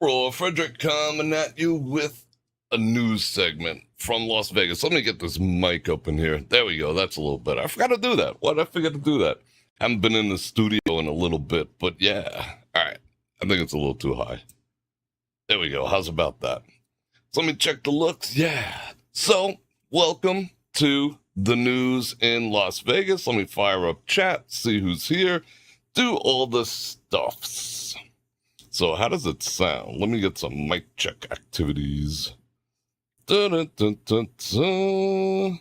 Bror Fredrik coming at you with a news segment from Las Vegas. Let me get this mic up in here. There we go. That's a little better. I forgot to do that. Why did I forget to do that? Haven't been in the studio in a little bit, but yeah. All right. I think it's a little too high. There we go. How's about that? So let me check the looks. Yeah. So, welcome to the news in Las Vegas. Let me fire up chat, see who's here, do all the stuffs. So how does it sound? Let me get some mic check activities. Dun, dun, dun, dun, dun.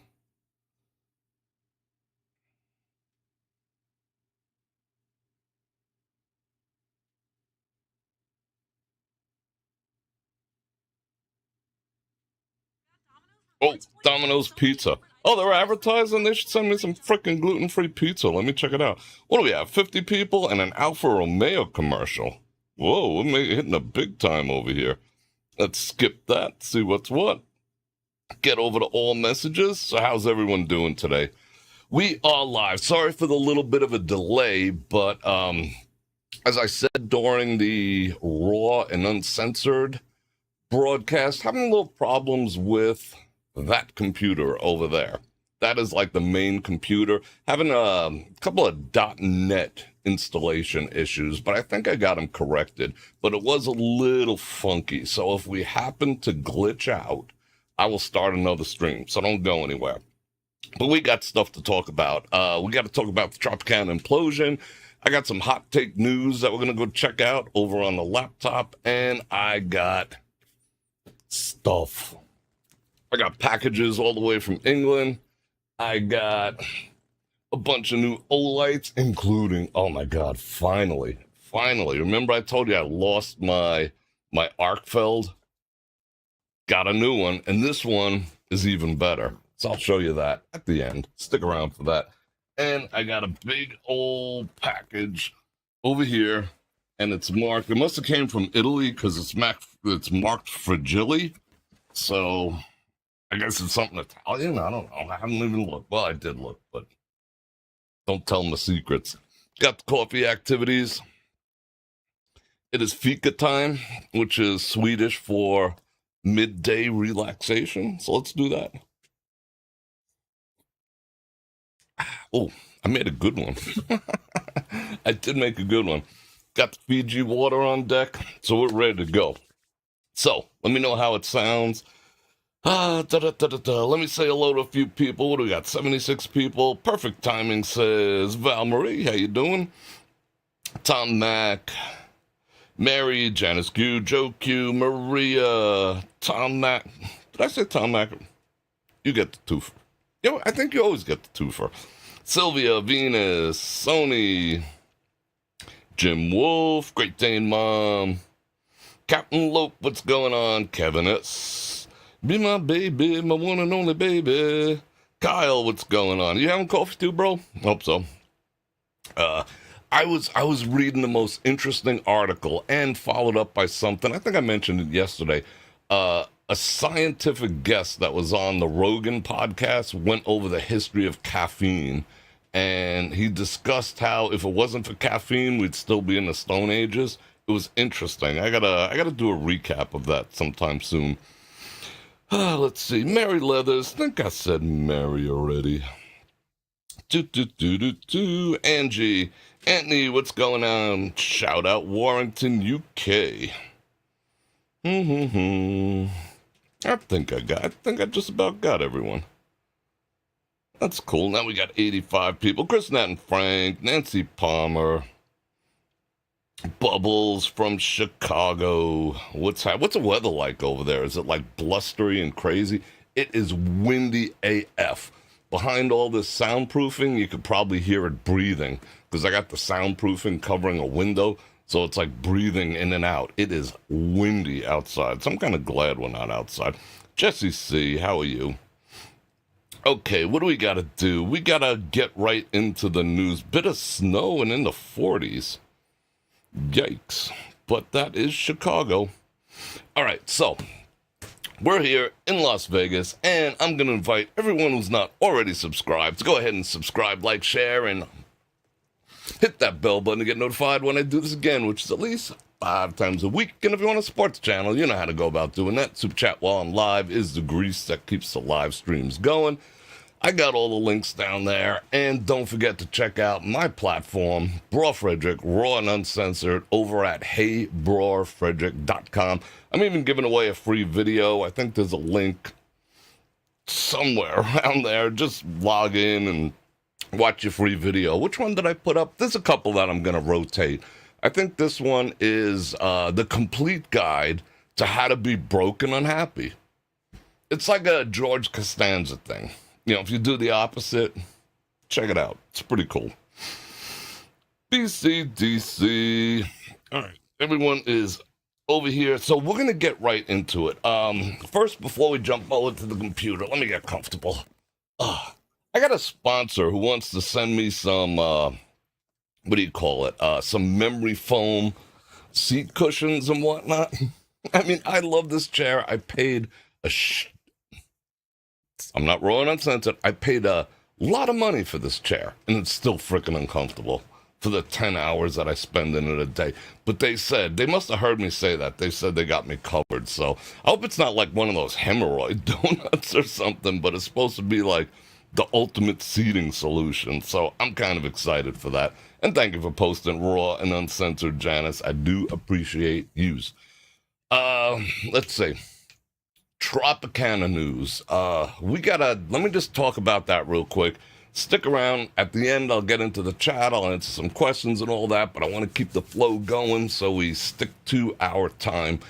Oh, Domino's Pizza. Oh, they're advertising? They should send me some freaking gluten-free pizza. Let me check it out. What do we have? 50 people and an Alfa Romeo commercial. Whoa, we're hitting a big time over here. Let's skip that, see what's what. Get over to all messages. So how's everyone doing today? We are live. Sorry for the little bit of a delay, but as I said during the raw and uncensored broadcast, having a little problems with that computer over there. That is like the main computer. Having a couple of .NET installation issues, but I think I got them corrected. But it was a little funky. So if we happen to glitch out, I will start another stream. So don't go anywhere. But we got stuff to talk about. We got to talk about the Tropicana implosion. I got some hot take news that we're going to go check out over on the laptop. And I got stuff. I got packages all the way from England. I got a bunch of new Olites, including, oh my God, finally. Remember I told you I lost my Arkfeld? Got a new one, and this one is even better. So I'll show you that at the end. Stick around for that. And I got a big old package over here, and it's marked. It must have came from Italy because it's marked Fragile. So I guess it's something Italian. I don't know. I haven't even looked. Well, I did look, but don't tell my secrets. Got the coffee activities. It is fika time, which is Swedish for midday relaxation. So let's do that. Oh, I made a good one. I did make a good one. Got the Fiji water on deck, so we're ready to go. So let me know how it sounds. Let me say hello to a few people. What do we got? 76 people. Perfect timing, says Val Marie. How you doing? Tom Mack, Mary, Janice Q, Joe Q, Maria, Tom Mack. Did I say Tom Mack? You get the twofer. Yeah, I think you always get the twofer. Sylvia, Venus, Sony, Jim Wolf, Great Dane Mom, Captain Lope, what's going on? Kevin S. Be my baby, my one and only baby. Kyle, what's going on? You having coffee too, bro? Hope so. I was reading the most interesting article and followed up by something. I think I mentioned it yesterday. A scientific guest that was on the Rogan podcast went over the history of caffeine, and he discussed how if it wasn't for caffeine, we'd still be in the Stone Ages. It was interesting. I gotta do a recap of that sometime soon. Let's see. Mary Leathers. Think I said Mary already. Angie. Anthony, what's going on? Shout out Warrington, UK. I think I just about got everyone. That's cool. Now we got 85 people. Chris, Nat, and Frank. Nancy Palmer. Bubbles from Chicago. What's the weather like over there? Is it like blustery and crazy? It is windy AF. Behind all this soundproofing, you could probably hear it breathing because I got the soundproofing covering a window, so it's like breathing in and out. It is windy outside, so I'm kind of glad we're not outside. Jesse C., how are you? Okay, what do we got to do? We got to get right into the news. Bit of snow and in the 40s. Yikes. But that is Chicago. All right, so we're here in Las Vegas, and I'm going to invite everyone who's not already subscribed to go ahead and subscribe, like, share, and hit that bell button to get notified when I do this again, which is at least 5 times a week. And if you want to support the channel, you know how to go about doing that. Super Chat while I'm live is the grease that keeps the live streams going. I got all the links down there. And don't forget to check out my platform, Bror Fredrik, raw and uncensored, over at heybrorfredrik.com. I'm even giving away a free video. I think there's a link somewhere around there. Just log in and watch your free video. Which one did I put up? There's a couple that I'm going to rotate. I think this one is the complete guide to how to be broke and unhappy. It's like a George Costanza thing. You know, if you do the opposite, check it out. It's pretty cool. BCDC. All right, everyone is over here. So we're going to get right into it. First, before we jump over to the computer, let me get comfortable. I got a sponsor who wants to send me some, what do you call it? Some memory foam seat cushions and whatnot. I mean, I love this chair. I paid I'm not raw and uncensored. I paid a lot of money for this chair, and it's still freaking uncomfortable for the 10 hours that I spend in it a day. But they said, they must have heard me say that. They said they got me covered. So I hope it's not like one of those hemorrhoid donuts or something, but it's supposed to be like the ultimate seating solution. So I'm kind of excited for that. And thank you for posting raw and uncensored, Janice. I do appreciate yous. Let's see. Tropicana news. Let me just talk about that real quick. Stick around. At the end, I'll get into the chat. I'll answer some questions and all that, but I want to keep the flow going, so we stick to our time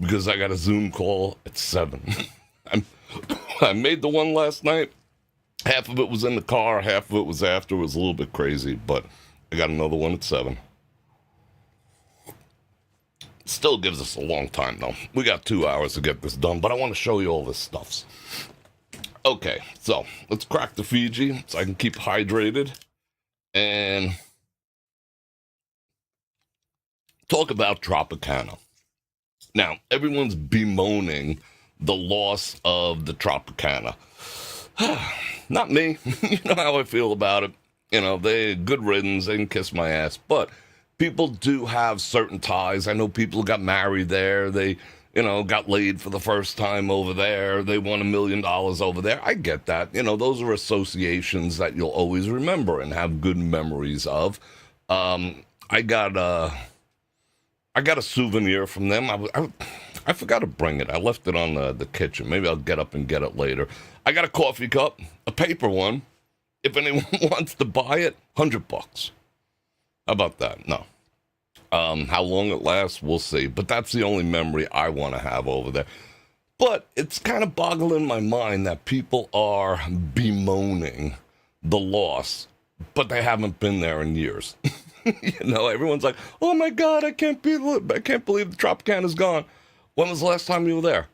because I got a Zoom call at 7. I made the one last night. Half of it was in the car, half of it was after. It was a little bit crazy, but I got another one at 7. Still gives us a long time, though. We got 2 hours to get this done, but I want to show you all this stuff. Okay, so let's crack the Fiji so I can keep hydrated and talk about Tropicana. Now, everyone's bemoaning the loss of the Tropicana. Not me. You know how I feel about it. You know, they good riddance. They can kiss my ass, but people do have certain ties. I know people who got married there. They, you know, got laid for the first time over there. They won $1 million over there. I get that. You know, those are associations that you'll always remember and have good memories of. I got a souvenir from them. I forgot to bring it. I left it on the kitchen. Maybe I'll get up and get it later. I got a coffee cup, a paper one. If anyone wants to buy it, $100. How about that? No. How long it lasts, we'll see. But that's the only memory I want to have over there. But it's kind of boggling my mind that people are bemoaning the loss, but they haven't been there in years. You know, everyone's like, "Oh my God, I can't believe the Tropicana's gone." When was the last time you were there?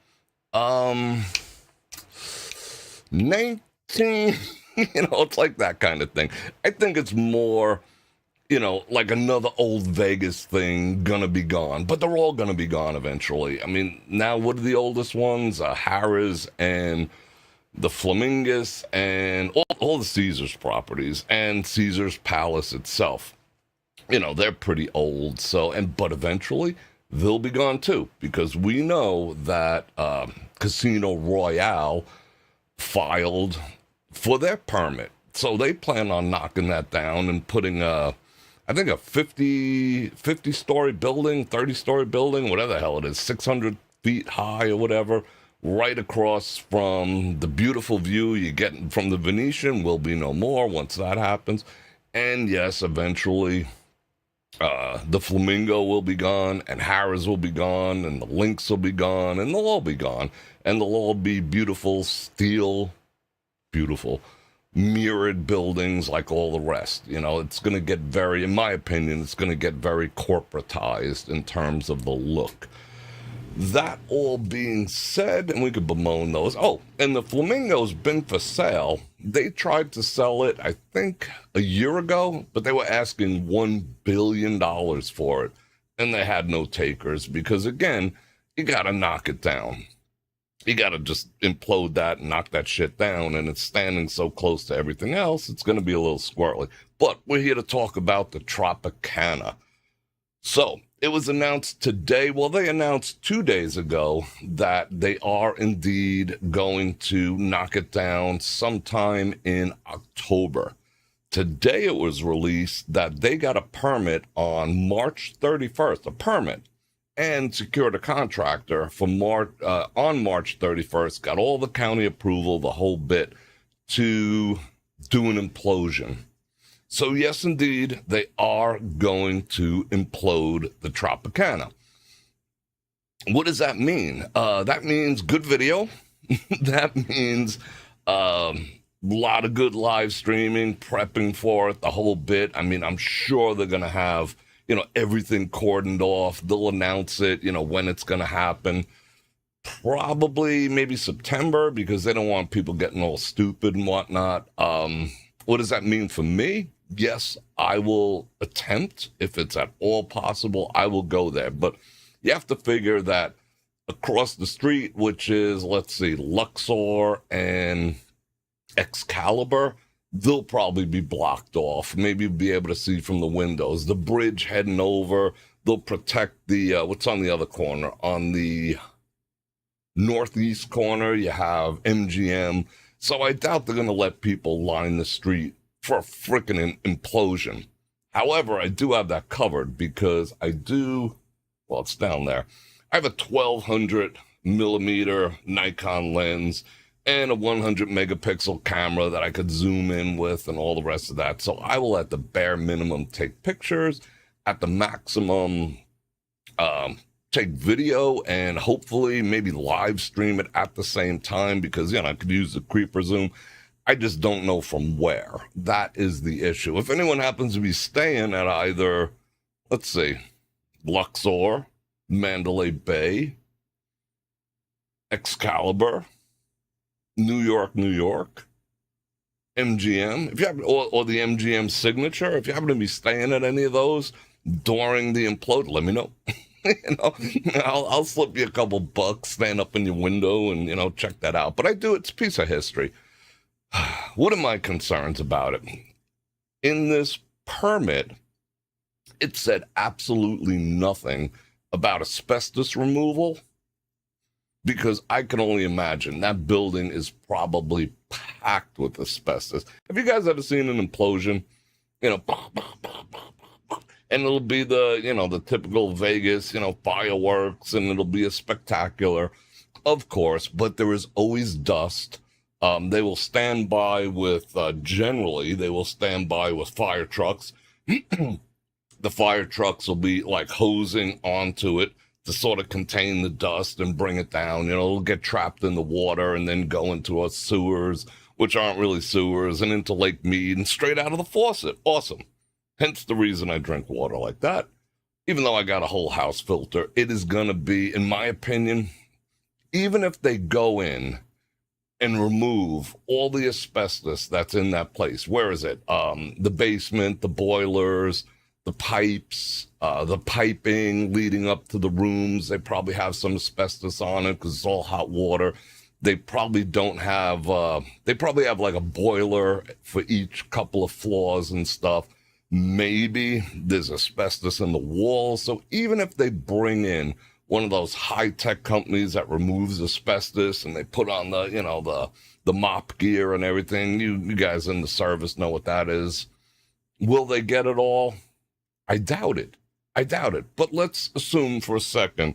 19. You know, it's like that kind of thing. I think it's more, you know, like another old Vegas thing, gonna be gone. But they're all gonna be gone eventually. I mean, now what are the oldest ones? Harrah's and the Flamingus and all the Caesars properties and Caesars Palace itself. You know, they're pretty old. But eventually they'll be gone too, because we know that Casino Royale filed for their permit. So they plan on knocking that down and putting I think a 50-story building, 30-story building, whatever the hell it is, 600 feet high or whatever, right across from the beautiful view you get from the Venetian will be no more once that happens. And yes, eventually the Flamingo will be gone, and Harrah's will be gone, and the Lynx will be gone, and they'll all be gone. And they'll all be beautiful mirrored buildings like all the rest. You know, it's going to get very, in my opinion, it's going to get very corporatized in terms of the look. That all being said, and we could bemoan those. Oh, and the Flamingo's been for sale. They tried to sell it, I think, a year ago, but they were asking $1 billion for it. And they had no takers because, again, you got to knock it down. You got to just implode that and knock that shit down. And it's standing so close to everything else, it's going to be a little squirrely. But we're here to talk about the Tropicana. So, It was announced today. Well, they announced 2 days ago that they are indeed going to knock it down sometime in October. Today it was released that they got a permit on March 31st, a permit, and secured a contractor for on March 31st, got all the county approval, the whole bit, to do an implosion. So yes, indeed, they are going to implode the Tropicana. What does that mean? That means good video. That means a lot of good live streaming, prepping for it, the whole bit. I mean, I'm sure they're going to have, everything cordoned off. They'll announce it, when it's going to happen. Probably maybe September, because they don't want people getting all stupid and whatnot. What does that mean for me? Yes, I will attempt. If it's at all possible, I will go there. But you have to figure that across the street, which is, let's see, Luxor and Excalibur, they'll probably be blocked off. Maybe you'll be able to see from the windows. The bridge heading over, they'll protect the, what's on the other corner? On the northeast corner, you have MGM. So I doubt they're going to let people line the street for a freaking implosion. However, I do have that covered because it's down there. I have a 1200 millimeter Nikon lens and a 100 megapixel camera that I could zoom in with and all the rest of that. So I will at the bare minimum take pictures, at the maximum take video, and hopefully maybe live stream it at the same time because, I could use the creeper zoom. I just don't know from where. That is the issue. If anyone happens to be staying at either, let's see, Luxor, Mandalay Bay, Excalibur, New York, MGM, if you have, or the MGM signature, if you happen to be staying at any of those during the implode, let me know. I'll slip you a couple bucks, stand up in your window and, check that out. But it's a piece of history. What are my concerns about it? In this permit, it said absolutely nothing about asbestos removal, because I can only imagine that building is probably packed with asbestos. Have you guys ever seen an implosion? And it'll be the typical Vegas, fireworks, and it'll be a spectacular, of course, but there is always dust. They will stand by with, generally, they will stand by with fire trucks. The fire trucks will be like hosing onto it to sort of contain the dust and bring it down. It'll get trapped in the water and then go into our sewers, which aren't really sewers, and into Lake Mead and straight out of the faucet. Awesome. Hence the reason I drink water like that. Even though I got a whole house filter, it is going to be, in my opinion, even if they go in and remove all the asbestos that's in that place. Where is it? The basement, the boilers, the pipes, the piping leading up to the rooms. They probably have some asbestos on it because it's all hot water. They probably don't have, they probably have like a boiler for each couple of floors and stuff. Maybe there's asbestos in the walls. So even if they bring in one of those high-tech companies that removes asbestos and they put on the mop gear and everything, you guys in the service know what that is. Will they get it all? I doubt it. But let's assume for a second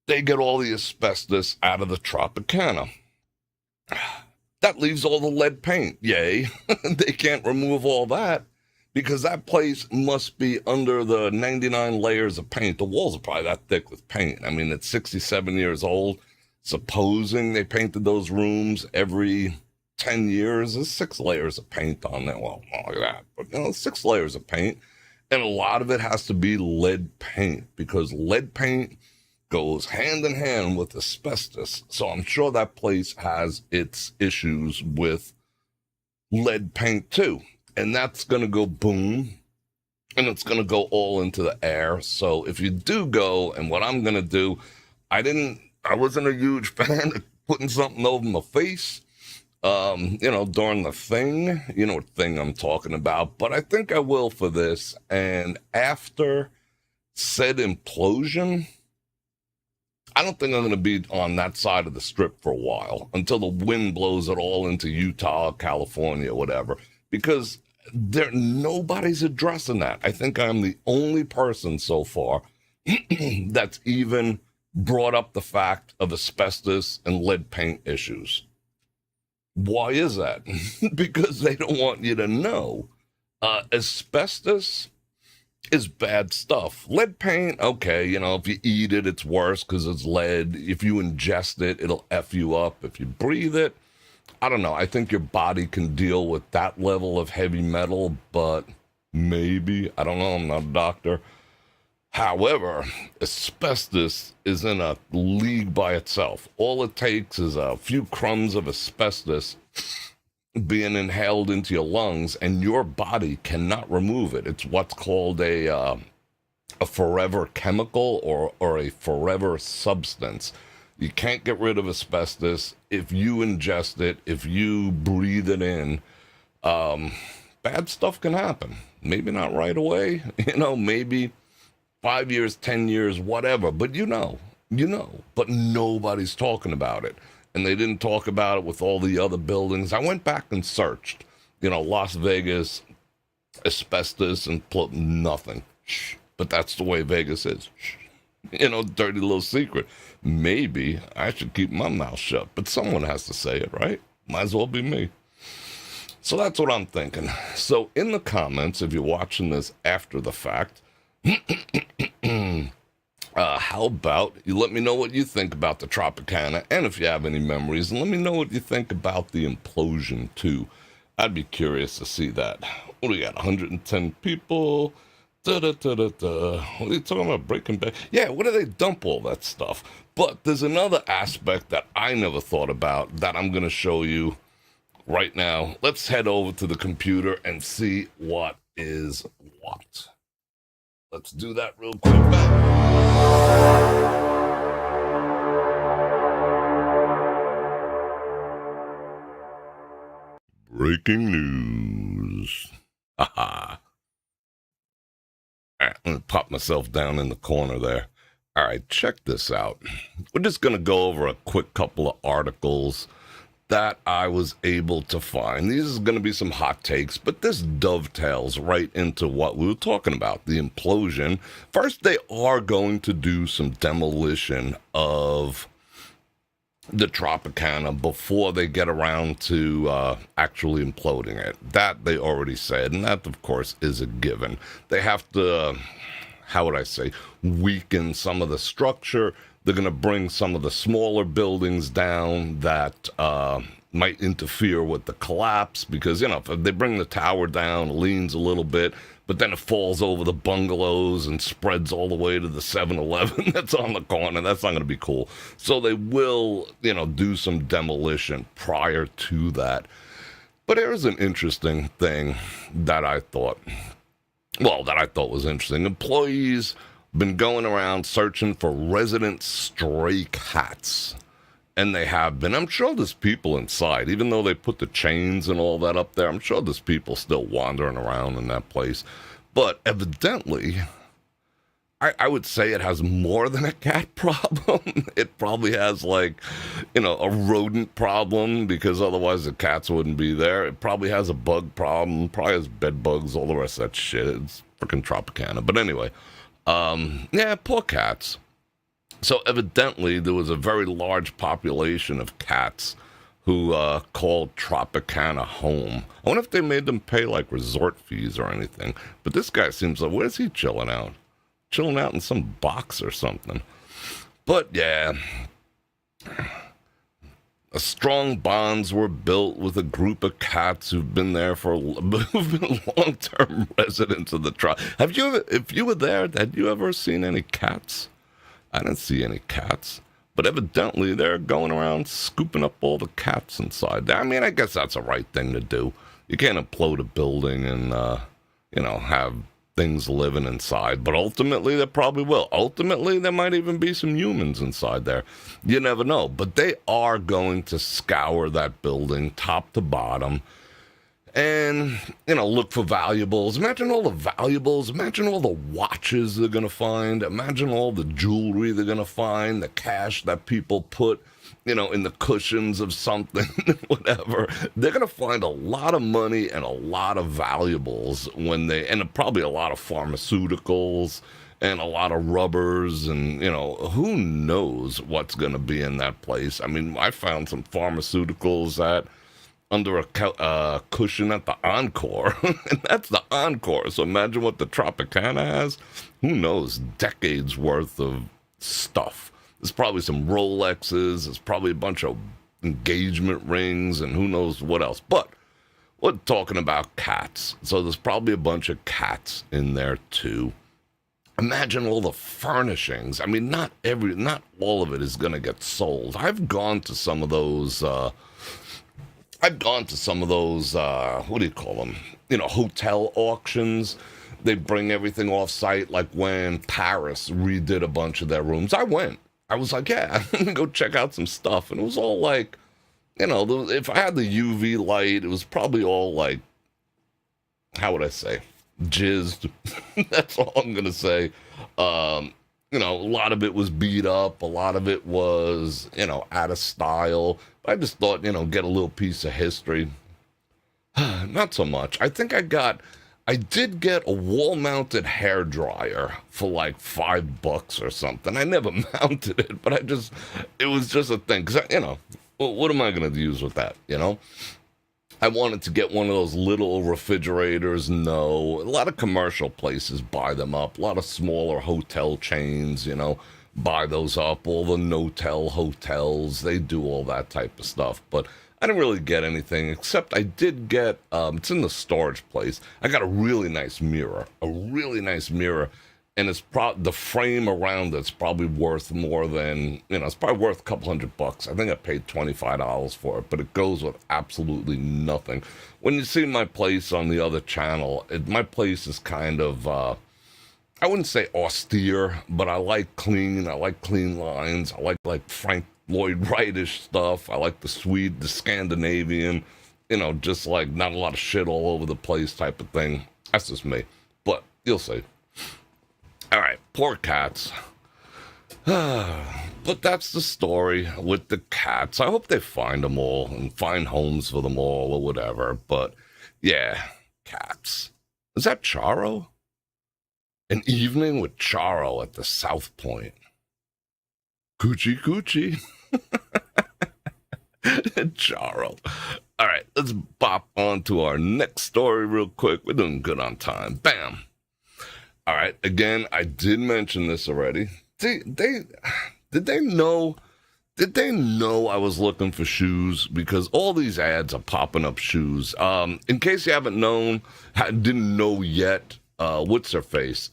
they get all the asbestos out of the Tropicana. That leaves all the lead paint. Yay. They can't remove all that because that place must be under the 99 layers of paint. The walls are probably that thick with paint. I mean, it's 67 years old. Supposing they painted those rooms every 10 years, there's 6 layers of paint on there. Well, not like that, but 6 layers of paint. And a lot of it has to be lead paint because lead paint goes hand in hand with asbestos. So I'm sure that place has its issues with lead paint too. And that's going to go boom, and it's going to go all into the air. So if you do go, and what I'm going to do, I wasn't a huge fan of putting something over my face, during the thing, what thing I'm talking about, but I think I will for this. And after said implosion, I don't think I'm going to be on that side of the strip for a while until the wind blows it all into Utah, California, whatever, because nobody's addressing that. I think I'm the only person so far that's even brought up the fact of asbestos and lead paint issues. Why is that? Because they don't want you to know. Asbestos is bad stuff. Lead paint, okay, if you eat it, it's worse because it's lead. If you ingest it, it'll F you up. If you breathe it, I don't know. I think your body can deal with that level of heavy metal, but maybe. I don't know. I'm not a doctor. However, asbestos is in a league by itself. All it takes is a few crumbs of asbestos being inhaled into your lungs, and your body cannot remove it. It's what's called a forever chemical or a forever substance. You can't get rid of asbestos. If you ingest it, if you breathe it in, bad stuff can happen. Maybe not right away, maybe 5 years, 10 years, whatever, but but nobody's talking about it. And they didn't talk about it with all the other buildings. I went back and searched, Las Vegas, asbestos, and nothing. Shh. But that's the way Vegas is. Shh. Dirty little secret. Maybe I should keep my mouth shut, but someone has to say it, right? Might as well be me. So that's what I'm thinking. So in the comments, if you're watching this after the fact, how about you let me know what you think about the Tropicana, and if you have any memories, and let me know what you think about the implosion too. I'd be curious to see that. What do we got? 110 people. What are you talking about? Breaking Bad? Yeah, where do they dump all that stuff? But there's another aspect that I never thought about that I'm going to show you right now. Let's head over to the computer and see what is what. Let's do that real quick. Breaking news. Haha. All right, I'm going to pop myself down in the corner there. All right, check this out. We're just going to go over a quick couple of articles that I was able to find. These are going to be some hot takes, but this dovetails right into what we were talking about, the implosion. First, they are going to do some demolition of the Tropicana before they get around to actually imploding it. That they already said, and that, of course, is a given. They have to, weaken some of the structure. They're going to bring some of the smaller buildings down that might interfere with the collapse because, if they bring the tower down, it leans a little bit, but then it falls over the bungalows and spreads all the way to the 7-Eleven that's on the corner. That's not going to be cool. So they will, do some demolition prior to that. But here's an interesting thing that I thought was interesting. Employees been going around searching for resident stray cats. And they have been. I'm sure there's people inside, even though they put the chains and all that up there. I'm sure there's people still wandering around in that place. But evidently, I would say it has more than a cat problem. It probably has a rodent problem because otherwise the cats wouldn't be there. It probably has a bug problem, probably has bed bugs, all the rest of that shit. It's freaking Tropicana. But anyway, poor cats. So evidently there was a very large population of cats who called Tropicana home. I wonder if they made them pay resort fees or anything. But this guy seems like, where's he chilling out? Chilling out in some box or something. But yeah, strong bonds were built with a group of cats who've been there who've been long-term residents of the tribe. If you were there, had you ever seen any cats? I didn't see any cats, but evidently they're going around scooping up all the cats inside. I mean, I guess that's a right thing to do. You can't implode a building and, have things living inside, but ultimately they probably will. Ultimately, there might even be some humans inside there. You never know, but they are going to scour that building top to bottom. and, look for valuables. Imagine all the valuables. Imagine all the watches they're going to find. Imagine all the jewelry they're going to find, the cash that people put, in the cushions of something, whatever. They're going to find a lot of money and a lot of valuables and probably a lot of pharmaceuticals and a lot of rubbers and, who knows what's going to be in that place. I mean, I found some pharmaceuticals under a cushion at the Encore, and that's the Encore. So imagine what the Tropicana has. Who knows? Decades worth of stuff. There's probably some Rolexes. There's probably a bunch of engagement rings, and who knows what else. But we're talking about cats, so there's probably a bunch of cats in there too. Imagine all the furnishings. I mean, not all of it is going to get sold. I've gone to some of those. What do you call them? Hotel auctions. They bring everything off site, like when Paris redid a bunch of their rooms. I went. I was like, yeah, I'm going to go check out some stuff. And it was all like, if I had the UV light, it was probably all like, how would I say? Jizzed. That's all I'm going to say. A lot of it was beat up. A lot of it was, out of style. I just thought, get a little piece of history. Not so much. I did get a wall-mounted hairdryer for like $5 or something. I never mounted it, but it was just a thing. Because, what am I going to use with that, I wanted to get one of those little refrigerators. No. A lot of commercial places buy them up. A lot of smaller hotel chains, buy those up. All the no-tell hotels, they do all that type of stuff. But I didn't really get anything, except I did get, it's in the storage place. I got a really nice mirror. And it's the frame around it's probably worth more than, it's probably worth a couple $100. I think I paid $25 for it, but it goes with absolutely nothing. When you see my place on the other channel, my place is kind of, I wouldn't say austere, but I like clean. I like clean lines. I like Frank Lloyd Wright-ish stuff. I like the Scandinavian, just like not a lot of shit all over the place type of thing. That's just me. But you'll see. All right, poor cats. But that's the story with the cats. I hope they find them all and find homes for them all or whatever. But yeah, cats. Is that Charo? An evening with Charo at the South Point. Coochie coochie. Charo. All right, let's bop on to our next story real quick. We're doing good on time. Bam. All right, again, I did mention this already. Did they know I was looking for shoes? Because all these ads are popping up shoes. In case you didn't know yet, what's her face?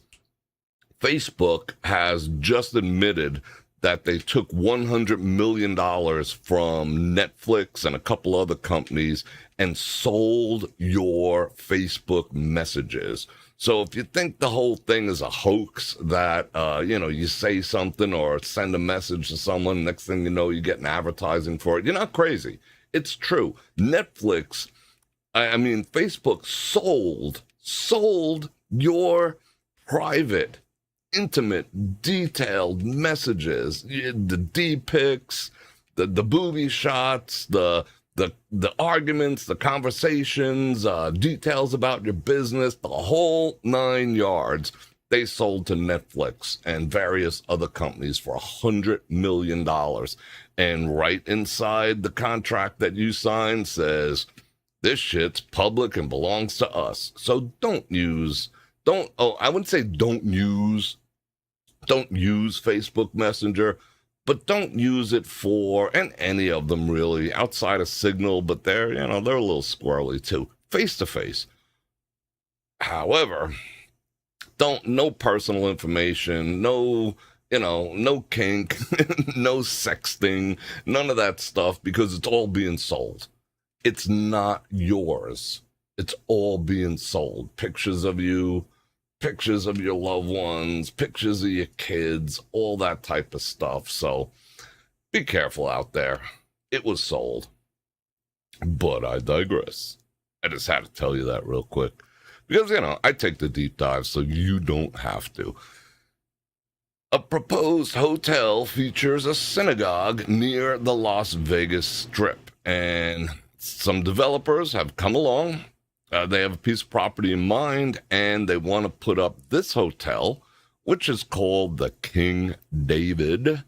Facebook has just admitted that they took $100 million from Netflix and a couple other companies and sold your Facebook messages. So if you think the whole thing is a hoax, that, you say something or send a message to someone, next thing you know, you're getting advertising for it, you're not crazy. It's true. Netflix, Facebook sold your private, intimate, detailed messages, the D-pics, the booby shots, the arguments, the conversations, details about your business, the whole 9 yards, they sold to Netflix and various other companies for $100 million. And right inside the contract that you signed says, this shit's public and belongs to us. So I wouldn't say don't use Facebook Messenger, but don't use it and any of them really, outside of Signal, but they're a little squirrely too. Face-to-face. However, no personal information, no kink, no sexting, none of that stuff, because it's all being sold. It's not yours. It's all being sold. Pictures of you, pictures of your loved ones, pictures of your kids, all that type of stuff. So be careful out there. It was sold. But I digress. I just had to tell you that real quick. Because, I take the deep dive so you don't have to. A proposed hotel features a synagogue near the Las Vegas Strip. And some developers have come along. They have a piece of property in mind, and they want to put up this hotel, which is called the King David.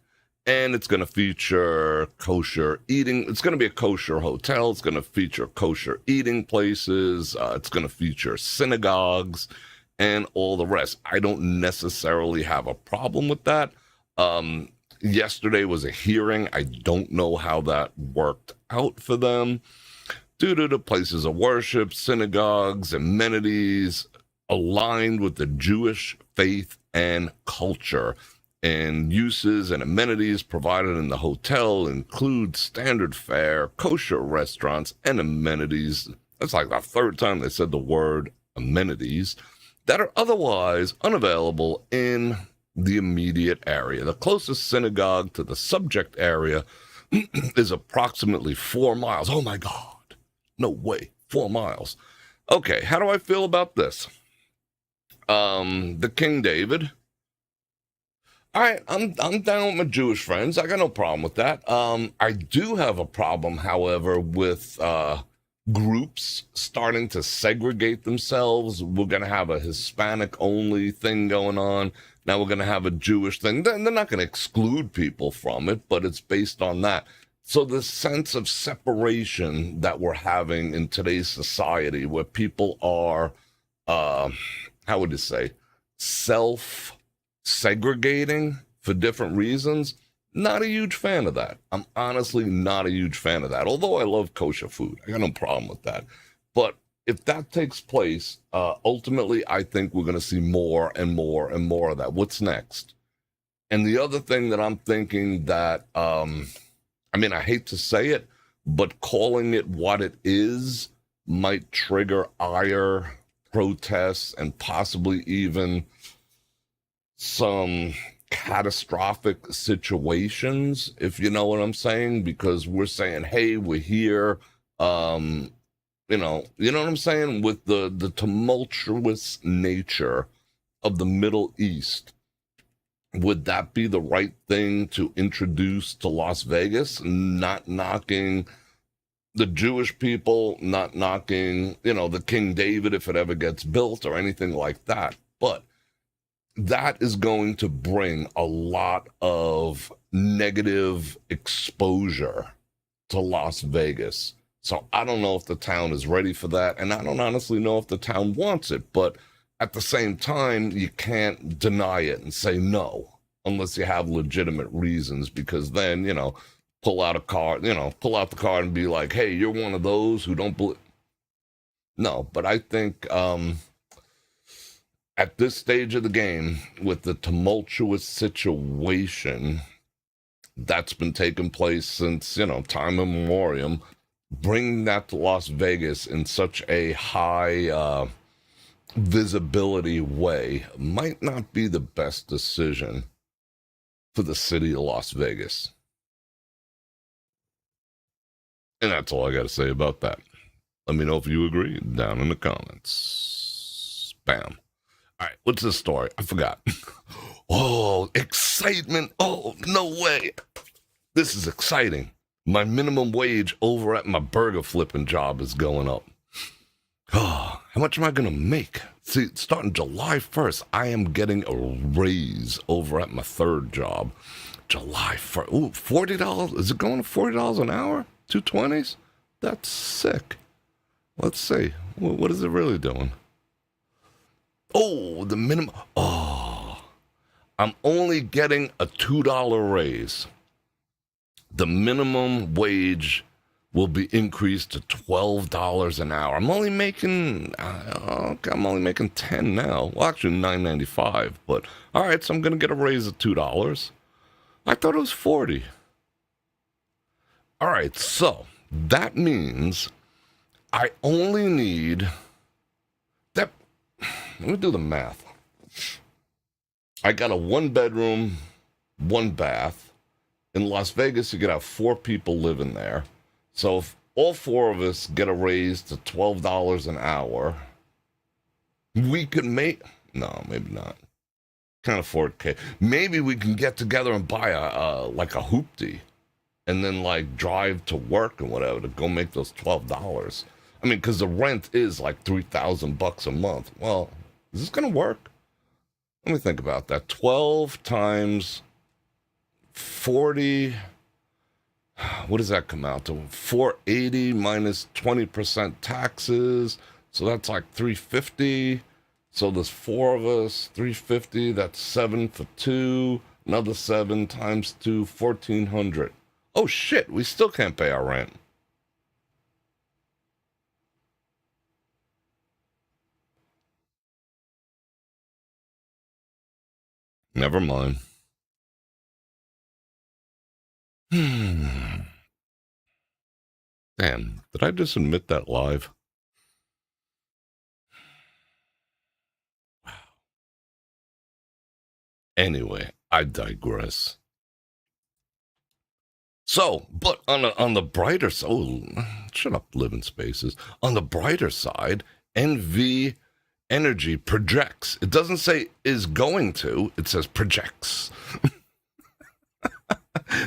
And it's going to feature kosher eating. It's going to be a kosher hotel. It's going to feature kosher eating places. It's going to feature synagogues and all the rest. I don't necessarily have a problem with that. Yesterday was a hearing. I don't know how that worked out for them. Due to the places of worship, synagogues, amenities aligned with the Jewish faith and culture. And uses and amenities provided in the hotel include standard fare, kosher restaurants, and amenities. That's like the third time they said the word amenities that are otherwise unavailable in the immediate area. The closest synagogue to the subject area is approximately 4 miles. Oh my God. No way. 4 miles. Okay, how do I feel about this? The King David. All right, I'm down with my Jewish friends. I got no problem with that. I do have a problem, however, with groups starting to segregate themselves. We're going to have a Hispanic-only thing going on. Now we're going to have a Jewish thing. They're not going to exclude people from it, but it's based on that. So the sense of separation that we're having in today's society where people are, how would you say, self-segregating for different reasons, not a huge fan of that. I'm honestly not a huge fan of that, although I love kosher food. I got no problem with that. But if that takes place, ultimately, I think we're going to see more and more and more of that. What's next? And the other thing that I'm thinking that, I hate to say it, but calling it what it is might trigger ire, protests, and possibly even some catastrophic situations, if you know what I'm saying, because we're saying, hey, we're here, you know what I'm saying, with the tumultuous nature of the Middle East. Would that be the right thing to introduce to Las Vegas? Not knocking the Jewish people, not knocking, the King David if it ever gets built or anything like that. But that is going to bring a lot of negative exposure to Las Vegas. So I don't know if the town is ready for that. And I don't honestly know if the town wants it. But at the same time, you can't deny it and say no, unless you have legitimate reasons, because then, pull out the card and be like, hey, you're one of those who don't believe. No, but I think at this stage of the game, with the tumultuous situation that's been taking place since, time immemorial, bringing that to Las Vegas in such a high visibility way might not be the best decision for the city of Las Vegas. And that's all I got to say about that. Let me know if you agree down in the comments. Bam. All right, what's this story? I forgot. Oh, excitement. Oh, no way. This is exciting. My minimum wage over at my burger flipping job is going up. Oh, how much am I going to make? See, starting July 1st, I am getting a raise over at my third job. July 1st. Ooh, $40. Is it going to $40 an hour? 220s? That's sick. Let's see. What is it really doing? Oh, the minimum. Oh, I'm only getting a $2 raise. The minimum wage will be increased to $12 an hour. I'm only making 10 now. Well, actually $9.95. But all right, so I'm gonna get a raise of $2. I thought it was 40. All right, so that means I only need that. Let me do the math. I got a 1-bedroom, 1 bath. In Las Vegas, you could have 4 people living there. So if all four of us get a raise to $12 an hour. We could make, no, maybe not. Can't afford K. Maybe we can get together and buy like a hoopty, and then like drive to work and whatever to go make those $12. I mean, because the rent is like $3,000 a month. Well, is this gonna work? Let me think about that. 12 times 40. What does that come out to? 480 minus 20% taxes. So that's like 350. So there's four of us, 350. That's 7 for 2. Another 7 times 2, 1,400. Oh shit, we still can't pay our rent. Never mind. Damn, did I just admit that live? Anyway, I digress. So, but on the brighter side, oh, shut up, living spaces. On the brighter side, NV Energy projects. It doesn't say is going to. It says projects.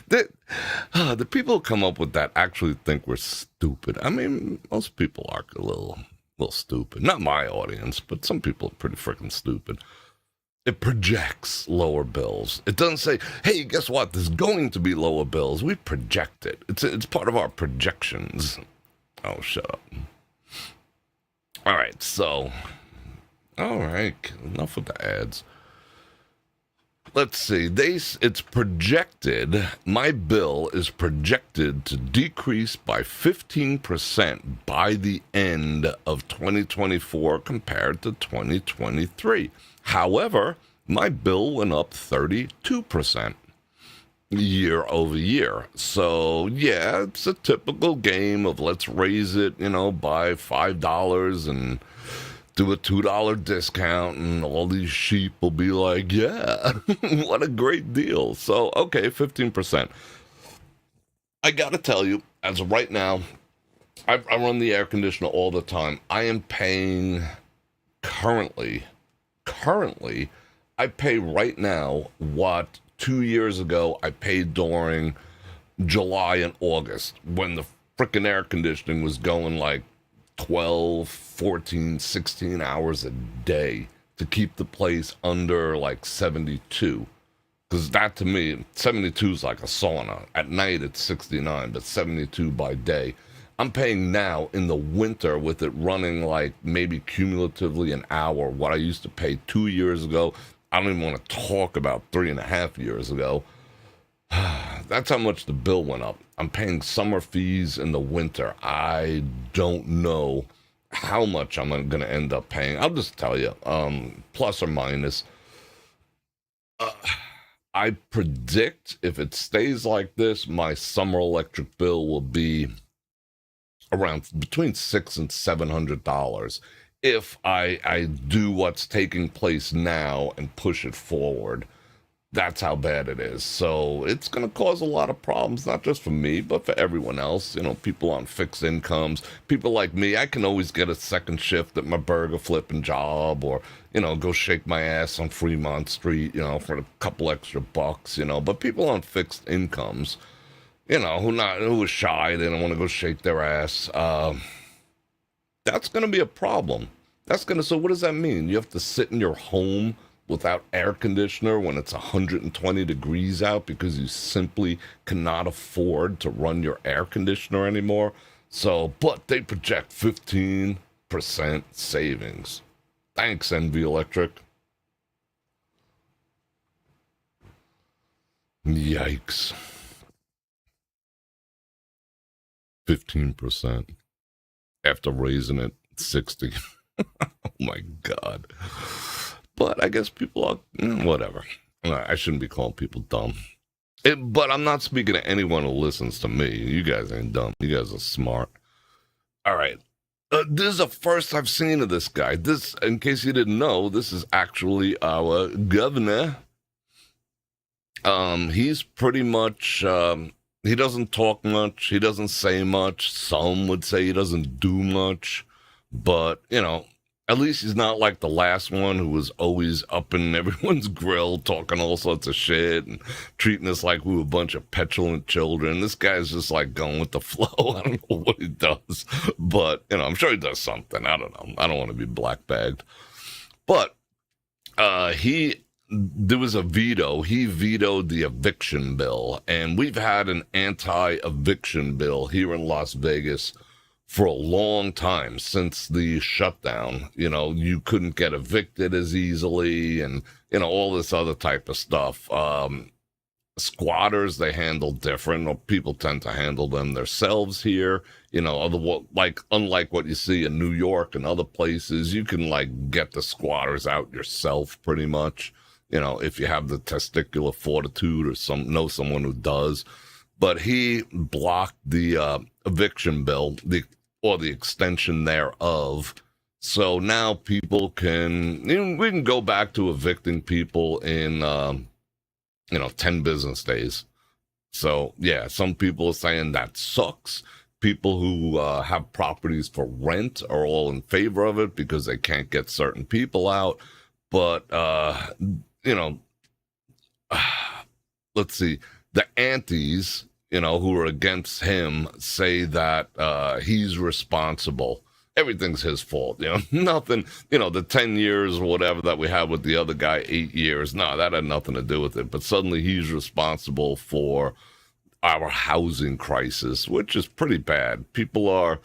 The people who come up with that actually think we're stupid. I mean, most people are a little stupid. Not my audience, but some people are pretty freaking stupid. It projects lower bills. It doesn't say, hey, guess what? There's going to be lower bills. We project it. It's part of our projections. Oh, shut up. All right, so. All right, enough with the ads. Let's see. It's projected, my bill is projected to decrease by 15% by the end of 2024 compared to 2023. However, my bill went up 32% year over year. So, yeah, it's a typical game of let's raise it, by $5 and do a $2 discount, and all these sheep will be like, yeah, what a great deal. So, okay, 15%. I got to tell you, as of right now, I run the air conditioner all the time. I am paying currently, I pay right now what 2 years ago I paid during July and August when the frickin' air conditioning was going like 12, 14, 16 hours a day to keep the place under like 72. Because that to me, 72 is like a sauna. At night it's 69, but 72 by day. I'm paying now in the winter with it running like maybe cumulatively an hour what I used to pay 2 years ago. I don't even want to talk about 3.5 years ago. That's how much the bill went up. I'm paying summer fees in the winter. I don't know how much I'm going to end up paying. I'll just tell you, plus or minus. I predict if it stays like this, my summer electric bill will be around between $600 and $700 if I do what's taking place now and push it forward. That's how bad it is. So it's going to cause a lot of problems, not just for me, but for everyone else. People on fixed incomes, people like me. I can always get a second shift at my burger flipping job, or, go shake my ass on Fremont Street, for a couple extra bucks, But people on fixed incomes, who are shy, they don't want to go shake their ass. That's going to be a problem. So what does that mean? You have to sit in your home without air conditioner when it's 120 degrees out because you simply cannot afford to run your air conditioner anymore. So, but they project 15% savings. Thanks, NV Electric. Yikes. 15% after raising it 60. Oh my God. But I guess people are, whatever. I shouldn't be calling people dumb. But I'm not speaking to anyone who listens to me. You guys ain't dumb. You guys are smart. All right. This is the first I've seen of this guy. This, in case you didn't know, this is actually our governor. He's pretty much he doesn't talk much. He doesn't say much. Some would say he doesn't do much. But, at least he's not like the last one who was always up in everyone's grill talking all sorts of shit and treating us like we were a bunch of petulant children. This guy's just like going with the flow. I don't know what he does. But, I'm sure he does something. I don't know. I don't want to be black bagged. But there was a veto. He vetoed the eviction bill, and we've had an anti-eviction bill here in Las Vegas for a long time since the shutdown. You couldn't get evicted as easily, and all this other type of stuff. Squatters, they handle different, or people tend to handle them themselves here. Unlike what you see in New York and other places, you can get the squatters out yourself pretty much. If you have the testicular fortitude or know someone who does. But he blocked the eviction bill, or the extension thereof. So now people we can go back to evicting people in, 10 business days. So, yeah, some people are saying that sucks. People who have properties for rent are all in favor of it because they can't get certain people out. But, let's see, the antis, who are against him say that he's responsible. Everything's his fault, nothing, the 10 years or whatever that we had with the other guy, 8 years. No, that had nothing to do with it. But suddenly he's responsible for our housing crisis, which is pretty bad. People are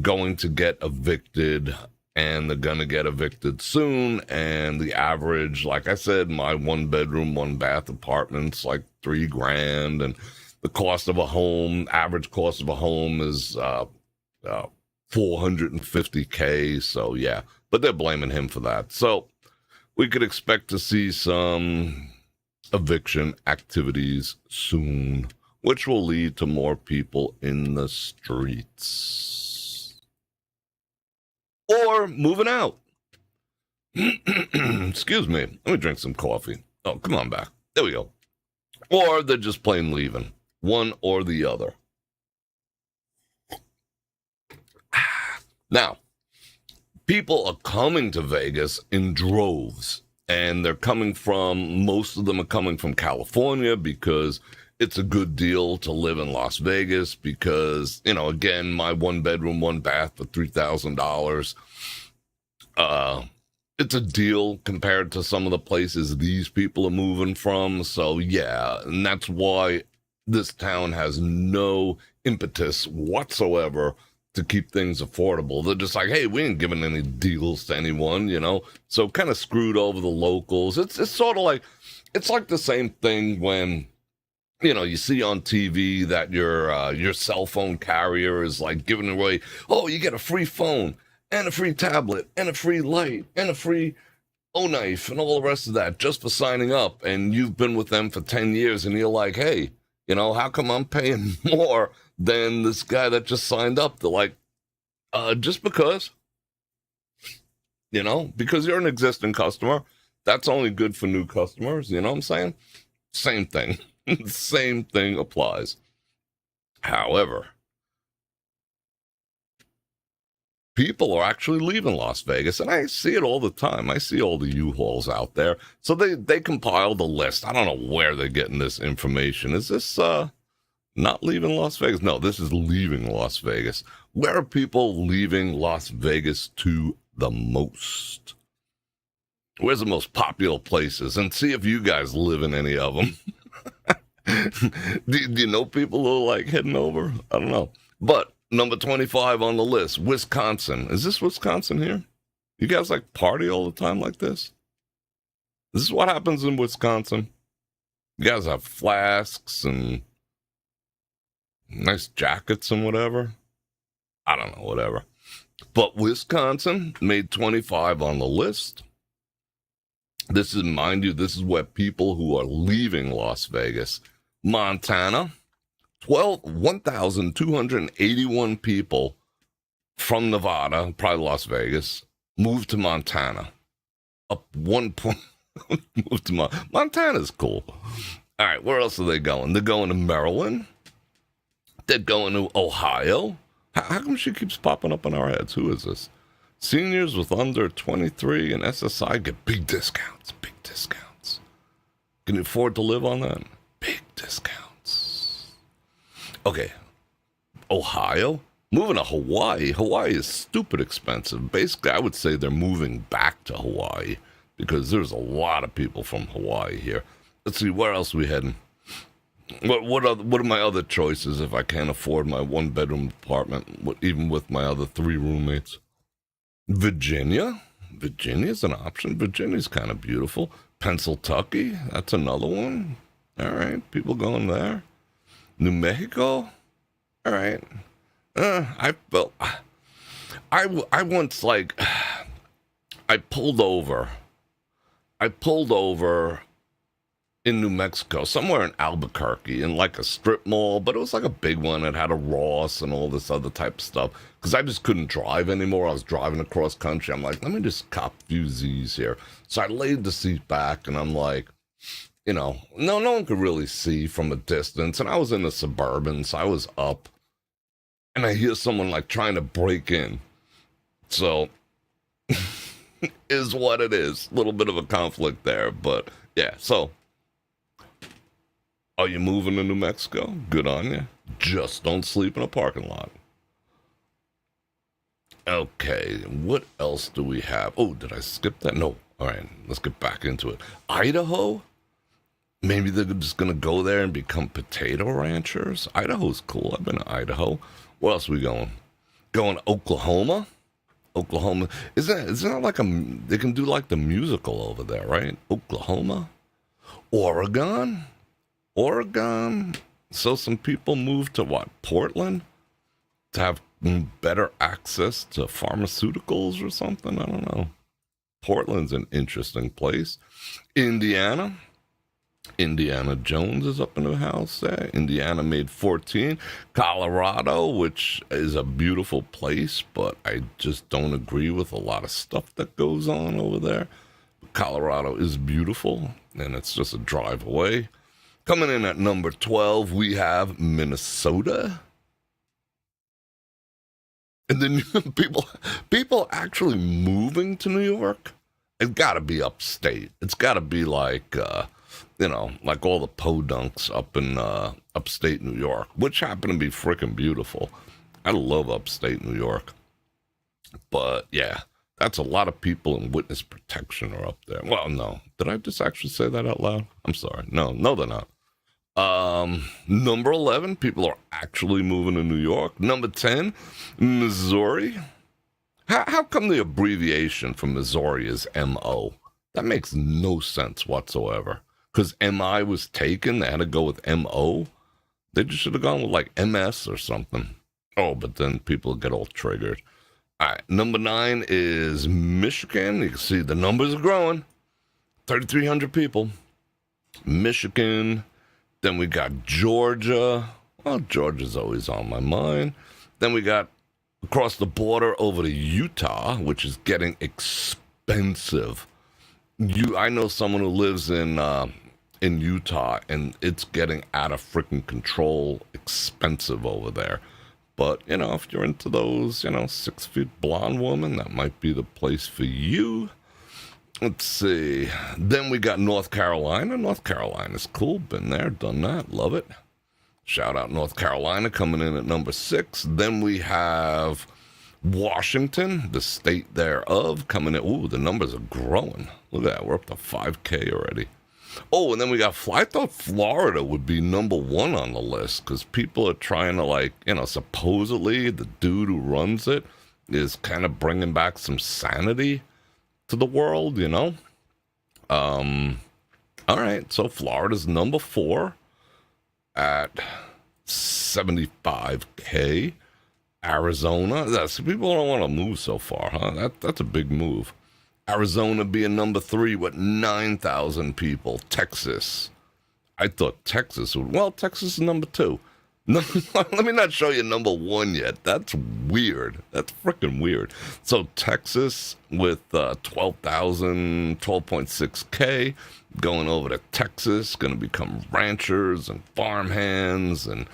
going to get evicted, and they're going to get evicted soon. And the average, like I said, my 1-bedroom, 1-bath apartment's like $3,000, and the cost of a home, average cost of a home is $450K. So yeah, but they're blaming him for that. So we could expect to see some eviction activities soon, which will lead to more people in the streets or moving out. Excuse me. Let me drink some coffee. Oh, come on back. There we go. Or they're just plain leaving. One or the other. Now, people are coming to Vegas in droves, and most of them are coming from California because it's a good deal to live in Las Vegas because, again, my 1-bedroom, 1-bath for $3,000. It's a deal compared to some of the places these people are moving from. So, yeah, and that's why this town has no impetus whatsoever to keep things affordable. They're just like, hey, we ain't giving any deals to anyone, so kind of screwed over the locals. It's sort of like, it's like the same thing when, you see on TV that your cell phone carrier is like giving away, oh, you get a free phone and a free tablet and a free light and a free knife and all the rest of that just for signing up. And you've been with them for 10 years and you're like, hey, how come I'm paying more than this guy that just signed up? They're like, just because, because you're an existing customer. That's only good for new customers. You know what I'm saying? Same thing. Same thing applies. However, people are actually leaving Las Vegas, and I see it all the time. I see all the U-Hauls out there. So they compiled a list. I don't know where they're getting this information. Is this not leaving Las Vegas? No, this is leaving Las Vegas. Where are people leaving Las Vegas to the most? Where's the most popular places? And see if you guys live in any of them. Do you know people who are heading over? I don't know. But number 25 on the list, Wisconsin. Is this Wisconsin here? You guys party all the time like this? This is what happens in Wisconsin. You guys have flasks and nice jackets and whatever. I don't know, whatever. But Wisconsin made 25 on the list. This is, mind you, this is where people who are leaving Las Vegas. Montana, 1,281 people from Nevada, probably Las Vegas, moved to Montana. Up 1 point, moved to Montana's cool. All right, where else are they going? They're going to Maryland. They're going to Ohio. How come she keeps popping up on our heads? Who is this? Seniors with under 23 and SSI get big discounts. Big discounts. Can you afford to live on that? Big discounts. Okay. Ohio? Moving to Hawaii. Hawaii is stupid expensive. Basically, I would say they're moving back to Hawaii because there's a lot of people from Hawaii here. Let's see, where else are we heading? What are my other choices if I can't afford my one-bedroom apartment, even with my other 3 roommates? Virginia? Virginia's an option. Virginia's kind of beautiful. Pennsylvania? That's another one. All right, people going there. New Mexico? All right. I once, like, I pulled over in New Mexico, somewhere in Albuquerque, in like a strip mall, but it was like a big one. It had a Ross and all this other type of stuff, because I just couldn't drive anymore. I was driving across country. I'm like, let me just cop a few Z's here. So I laid the seat back, and I'm like, no one could really see from a distance, and I was in a Suburban, so I was up, and I hear someone like trying to break in. So, is what it is. A little bit of a conflict there, but yeah, so. Are you moving to New Mexico? Good on you. Just don't sleep in a parking lot. Okay, what else do we have? Oh, did I skip that? No. All right, let's get back into it. Idaho? Maybe they're just going to go there and become potato ranchers? Idaho's cool. I've been to Idaho. Where else are we going? Going to Oklahoma? Oklahoma. Isn't that like they can do like the musical over there, right? Oklahoma? Oregon? So some people moved to what? Portland? To have better access to pharmaceuticals or something? I don't know. Portland's an interesting place. Indiana Jones is up in the house there. Indiana made 14. Colorado, which is a beautiful place, but I just don't agree with a lot of stuff that goes on over there. Colorado is beautiful, and it's just a drive away. Coming in at number 12, we have Minnesota. And then people actually moving to New York, it's got to be upstate. It's got to be like, like all the podunks up in upstate New York, which happen to be freaking beautiful. I love upstate New York. But, yeah, that's a lot of people in witness protection are up there. Well, no. Did I just actually say that out loud? I'm sorry. No, they're not. Number 11, people are actually moving to New York. Number 10, Missouri. How come the abbreviation for Missouri is M-O? That makes no sense whatsoever. Because M-I was taken, they had to go with M-O. They just should have gone with like M-S or something. Oh, but then people get all triggered. All right, number 9 is Michigan. You can see the numbers are growing. 3,300 people. Michigan. Then we got Georgia. Well, Georgia's always on my mind. Then we got across the border over to Utah, which is getting expensive. I know someone who lives in Utah, and it's getting out of freaking control expensive over there. But, if you're into those, 6 feet blonde woman, that might be the place for you. Let's see. Then we got North Carolina. North Carolina's cool. Been there, done that. Love it. Shout out North Carolina coming in at number 6. Then we have Washington, the state thereof, coming in. Ooh, the numbers are growing. Look at that. We're up to 5K already. Oh, and then we got, I thought Florida would be number 1 on the list because people are trying to supposedly the dude who runs it is kind of bringing back some sanity to the world, all right, so Florida's number 4 at 75K. Arizona, people don't want to move so far, huh? That's a big move. Arizona being number 3 with 9,000 people. Texas, I thought Texas is number 2. No, let me not show you number one yet. That's weird. That's freaking weird. So Texas with 12.6K going over to Texas, going to become ranchers and farmhands and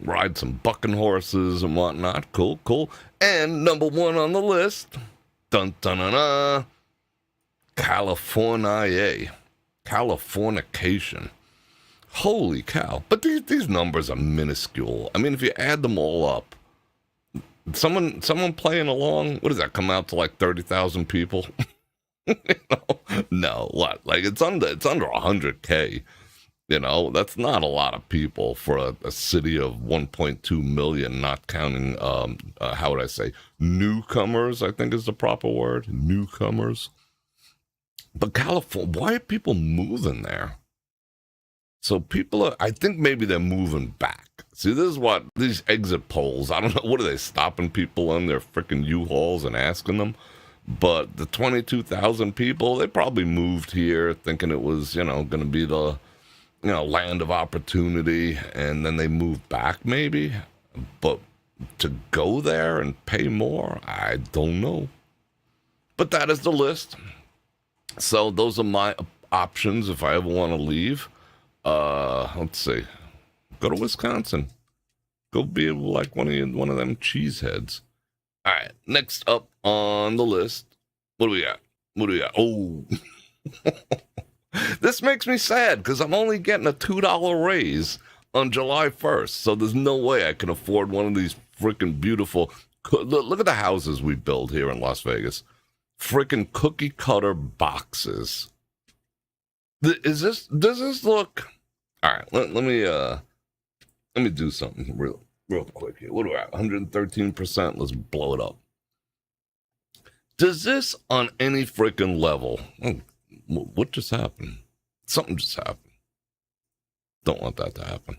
ride some bucking horses and whatnot. Cool, cool. And number one on the list, dun dun dun dun, California, Californication. Holy cow. But these numbers are minuscule. I mean, if you add them all up, someone playing along, what does that come out to, like 30,000 people? You know? No, what? Like it's under 100K. You know, that's not a lot of people for a city of 1.2 million, not counting, how would I say, newcomers, I think is the proper word. Newcomers. But California, why are people moving there? So people are, I think maybe they're moving back. See, this is what, these exit polls, I don't know, what are they stopping people on their freaking U-Hauls and asking them? But the 22,000 people, they probably moved here thinking it was, you know, going to be the, you know, land of opportunity, and then they moved back maybe. But to go there and pay more, I don't know. But that is the list. So those are my options if I ever want to leave. Let's see. Go to Wisconsin. Go be like one of them cheeseheads. All right. Next up on the list. What do we got? Oh. This makes me sad because I'm only getting a $2 raise on July 1st. So there's no way I can afford one of these freaking beautiful. Look at the houses we build here in Las Vegas. Freaking cookie cutter boxes. Does this look? All right, let me do something real quick here. What do I have? 113%. Let's blow it up. Does this on any freaking level? What just happened? Something just happened. Don't want that to happen.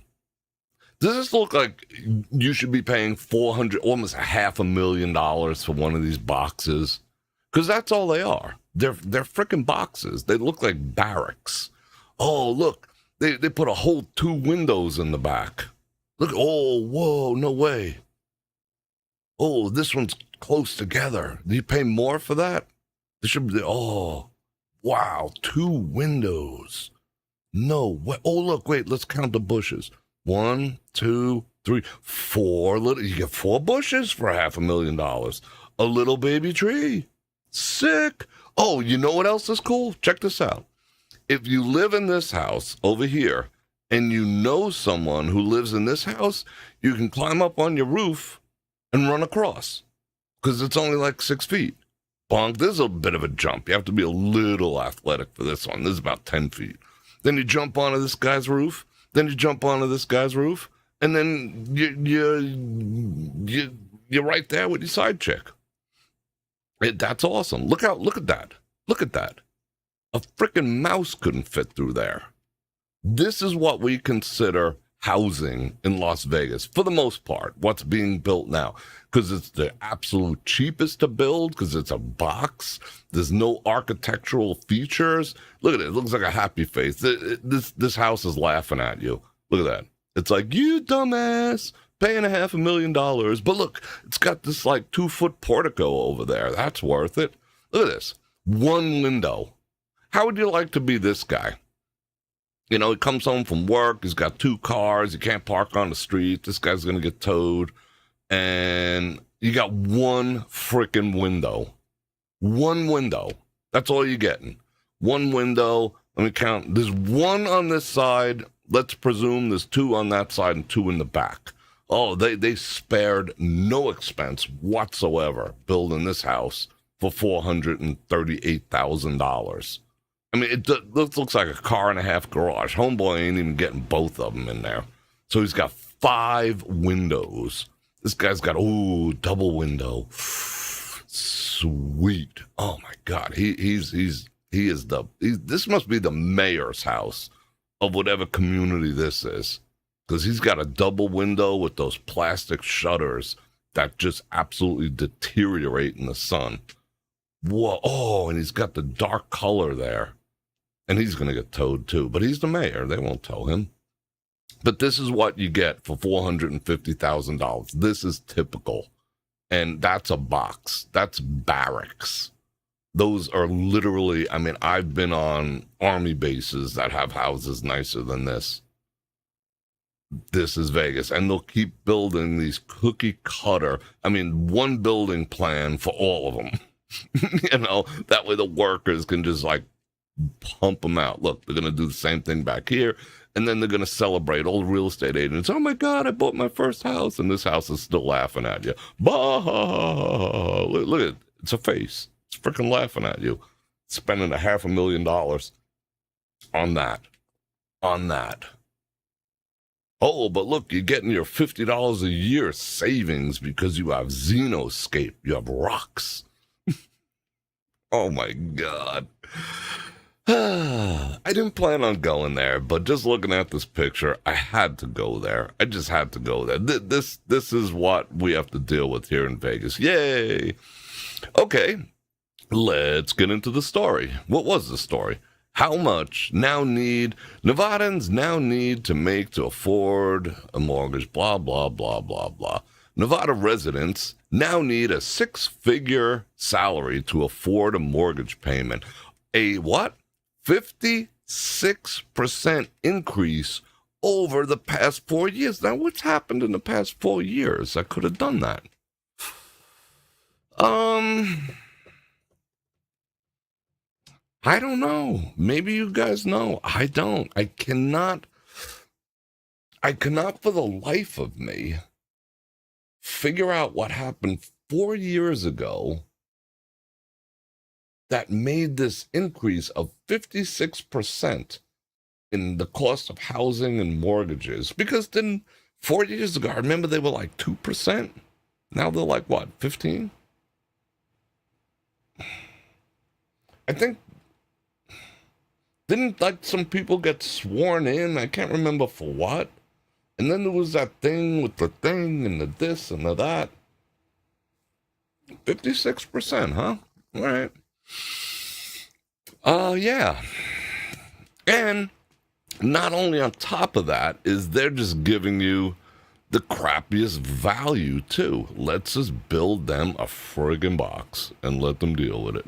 Does this look like you should be paying $400, almost $500,000 for one of these boxes? Because that's all they are. They're freaking boxes. They look like barracks. Oh, look. They put a whole 2 windows in the back. Look. Oh, whoa, no way. Oh, this one's close together. Do you pay more for that? There should be, oh, wow, 2 windows. No way. Oh, look, wait, let's count the bushes. 1, 2, 3, 4. You get 4 bushes for $500,000. A little baby tree. Sick. Oh, you know what else is cool? Check this out. If you live in this house over here and you know someone who lives in this house, you can climb up on your roof and run across because it's only like 6 feet. Bonk, this is a bit of a jump. You have to be a little athletic for this one. This is about 10 feet. Then you jump onto this guy's roof. Then you jump onto this guy's roof. And then you're right there with your side chick. That's awesome. Look at that. Look at that. A freaking mouse couldn't fit through there. This is what we consider housing in Las Vegas, for the most part, what's being built now. Because it's the absolute cheapest to build, because it's a box. There's no architectural features. Look at it. It looks like a happy face. This house is laughing at you. Look at that. It's like, you dumbass, paying $500,000. But look, it's got this like 2-foot portico over there. That's worth it. Look at this. 1 window. How would you like to be this guy? You know, he comes home from work. He's got 2 cars. He can't park on the street. This guy's going to get towed. And you got 1 freaking window. 1 window. That's all you're getting. 1 window. Let me count. There's 1 on this side. Let's presume there's 2 on that side and 2 in the back. Oh, they spared no expense whatsoever building this house for $438,000. I mean, it looks like a car and a half garage. Homeboy ain't even getting both of them in there. So he's got 5 windows. This guy's got, double window. Sweet. Oh my God. This must be the mayor's house of whatever community this is. Because he's got a double window with those plastic shutters that just absolutely deteriorate in the sun. Whoa. Oh, and he's got the dark color there. And he's going to get towed too. But he's the mayor. They won't tow him. But this is what you get for $450,000. This is typical. And that's a box. That's barracks. Those are literally, I mean, I've been on army bases that have houses nicer than this. This is Vegas. And they'll keep building these cookie cutter, I mean, one building plan for all of them. That way the workers can just like pump them out. Look, they're going to do the same thing back here. And then they're going to celebrate all the real estate agents. Oh my God, I bought my first house. And this house is still laughing at you. Bah! Look at it. It's a face. It's freaking laughing at you. Spending $500,000 on that. On that. Oh, but look, you're getting your $50 a year savings because you have Xenoscape. You have rocks. Oh my God. I didn't plan on going there, but just looking at this picture, I had to go there. I just had to go there. This is what we have to deal with here in Vegas. Yay! Okay, let's get into the story. What was the story? How much Nevadans now need to make to afford a mortgage, blah, blah, blah, blah, blah. Nevada residents now need a 6-figure salary to afford a mortgage payment. A what? 56% increase over the past 4 years. Now, what's happened in the past 4 years? I could have done that. I don't know. Maybe you guys know. I don't. I cannot for the life of me figure out what happened 4 years ago that made this increase of 56% in the cost of housing and mortgages. Because then 4 years ago, I remember they were like 2%. Now they're like, what, 15? I think, didn't like some people get sworn in? I can't remember for what. And then there was that thing with the thing and the this and the that. 56%, huh? All right. Yeah. And not only on top of that is they're just giving you the crappiest value too. Let's just build them a friggin' box and let them deal with it.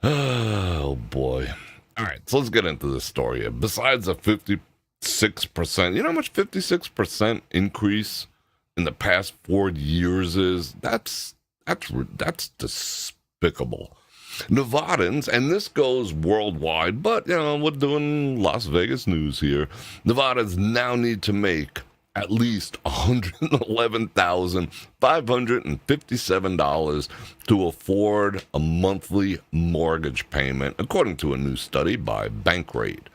Oh boy. All right, so let's get into this story here. Besides the 56%, you know how much 56% increase in the past 4 years is? That's despicable. Nevadans, and this goes worldwide, but, we're doing Las Vegas news here. Nevadans now need to make at least $111,557 to afford a monthly mortgage payment, according to a new study by Bankrate.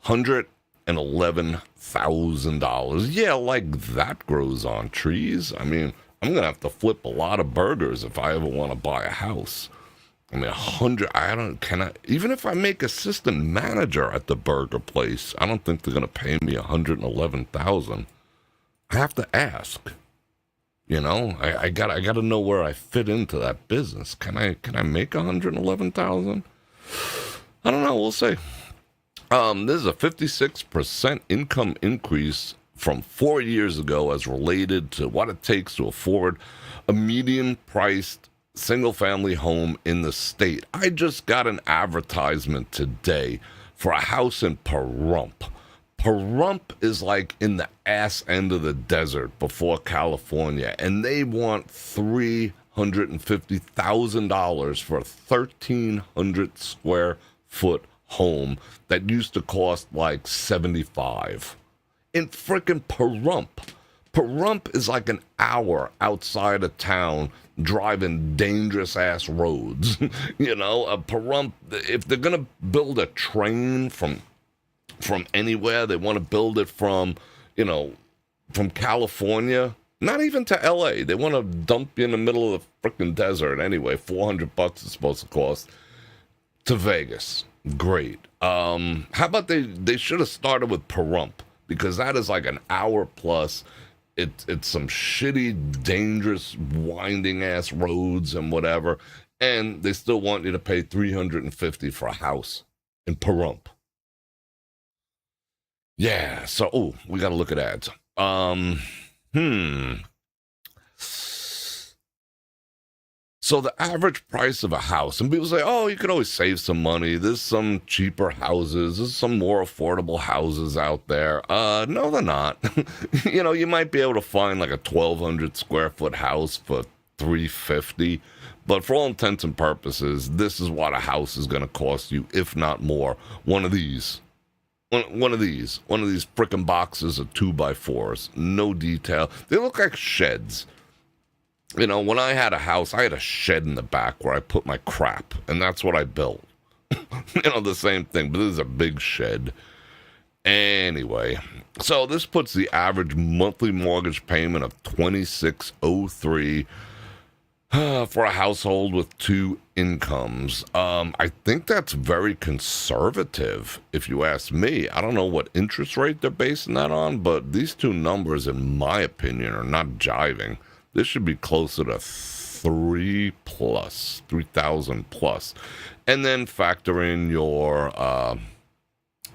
$111,000. Yeah, like that grows on trees. I mean, I'm going to have to flip a lot of burgers if I ever want to buy a house. I mean, even if I make assistant manager at the burger place, I don't think they're going to pay me $111,000. I have to ask. I gotta know where I fit into that business. Can I make $111,000? I don't know. We'll see. This is a 56% income increase from 4 years ago as related to what it takes to afford a median-priced single-family home in the state. I just got an advertisement today for a house in Pahrump. Pahrump is like in the ass end of the desert before California, and they want $350,000 for a 1,300 square foot home that used to cost like $75,000 in frickin' Pahrump. Pahrump is like an hour outside of town driving dangerous ass roads. Pahrump, if they're gonna build a train from anywhere, they want to build it from California, not even to LA. They want to dump you in the middle of the freaking desert anyway. $400 is supposed to cost, to Vegas. Great. How about they should have started with Pahrump, because that is like an hour plus. It's some shitty, dangerous, winding ass roads and whatever, and they still want you to pay $350 for a house in Pahrump. Yeah, so, we got to look at ads. Hmm. So the average price of a house, and people say, oh, you could always save some money. There's some cheaper houses. There's some more affordable houses out there. No, they're not. You might be able to find like a 1,200 square foot house for 350, but for all intents and purposes, this is what a house is going to cost you, if not more. One of these. One of these frickin' boxes of 2x4s. No detail. They look like sheds. When I had a house, I had a shed in the back where I put my crap, and that's what I built. The same thing, but this is a big shed. Anyway, so this puts the average monthly mortgage payment of $2,603 for a household with two incomes. I think that's very conservative, if you ask me. I don't know what interest rate they're basing that on, but these two numbers, in my opinion, are not jiving. This should be closer to 3,000 plus. And then factor in your,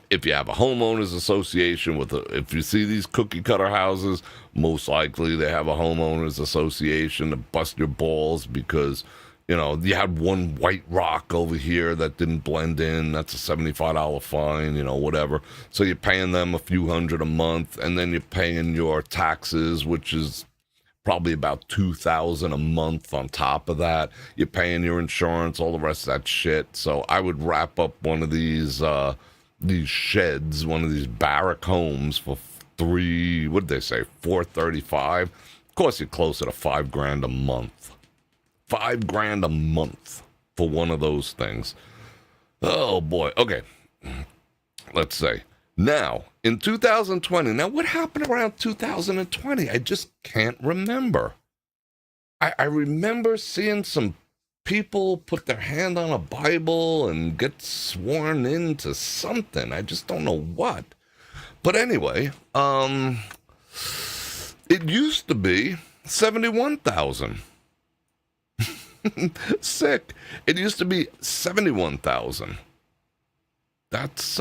if you have a homeowners association if you see these cookie cutter houses, most likely they have a homeowners association to bust your balls because, you had one white rock over here that didn't blend in. That's a $75 fine, whatever. So you're paying them a few hundred a month, and then you're paying your taxes, which is probably about $2,000 a month on top of that. You're paying your insurance, all the rest of that shit. So I would wrap up one of these sheds, one of these barrack homes for what'd they say, $435. Of course, you're closer to $5,000 a month. $5,000 a month for one of those things. Oh boy. Okay. Let's say. Now, in 2020, what happened around 2020? I just can't remember. I remember seeing some people put their hand on a Bible and get sworn into something. I just don't know what. But anyway, it used to be 71,000. Sick. It used to be 71,000. That's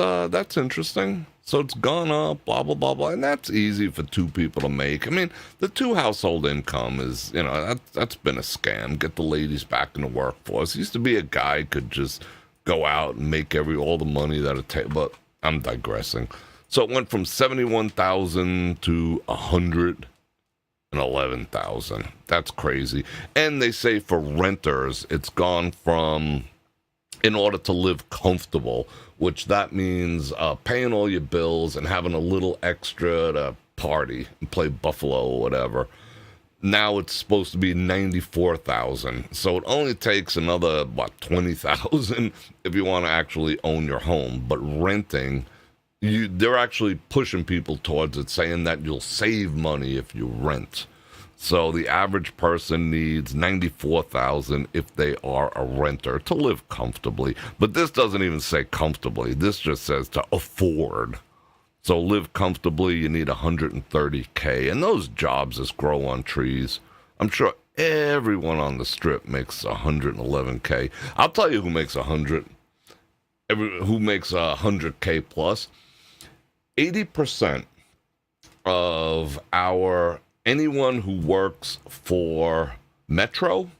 interesting. So it's gone up, blah, blah, blah, blah. And that's easy for two people to make. I mean, the two household income is, that's been a scam. Get the ladies back in the workforce. It used to be a guy could just go out and make all the money that it takes. But I'm digressing. So it went from 71,000 to 111,000. That's crazy. And they say for renters, it's gone from, in order to live comfortable, which that means paying all your bills and having a little extra to party and play Buffalo or whatever. Now it's supposed to be 94,000. So it only takes another, 20,000 if you want to actually own your home. But renting, they're actually pushing people towards it, saying that you'll save money if you rent. So the average person needs 94,000 if they are a renter to live comfortably. But this doesn't even say comfortably. This just says to afford. So live comfortably, you need 130K. And those jobs just grow on trees. I'm sure everyone on the strip makes 111K. I'll tell you who makes 100. Who makes 100K plus. 80% of anyone who works for Metro,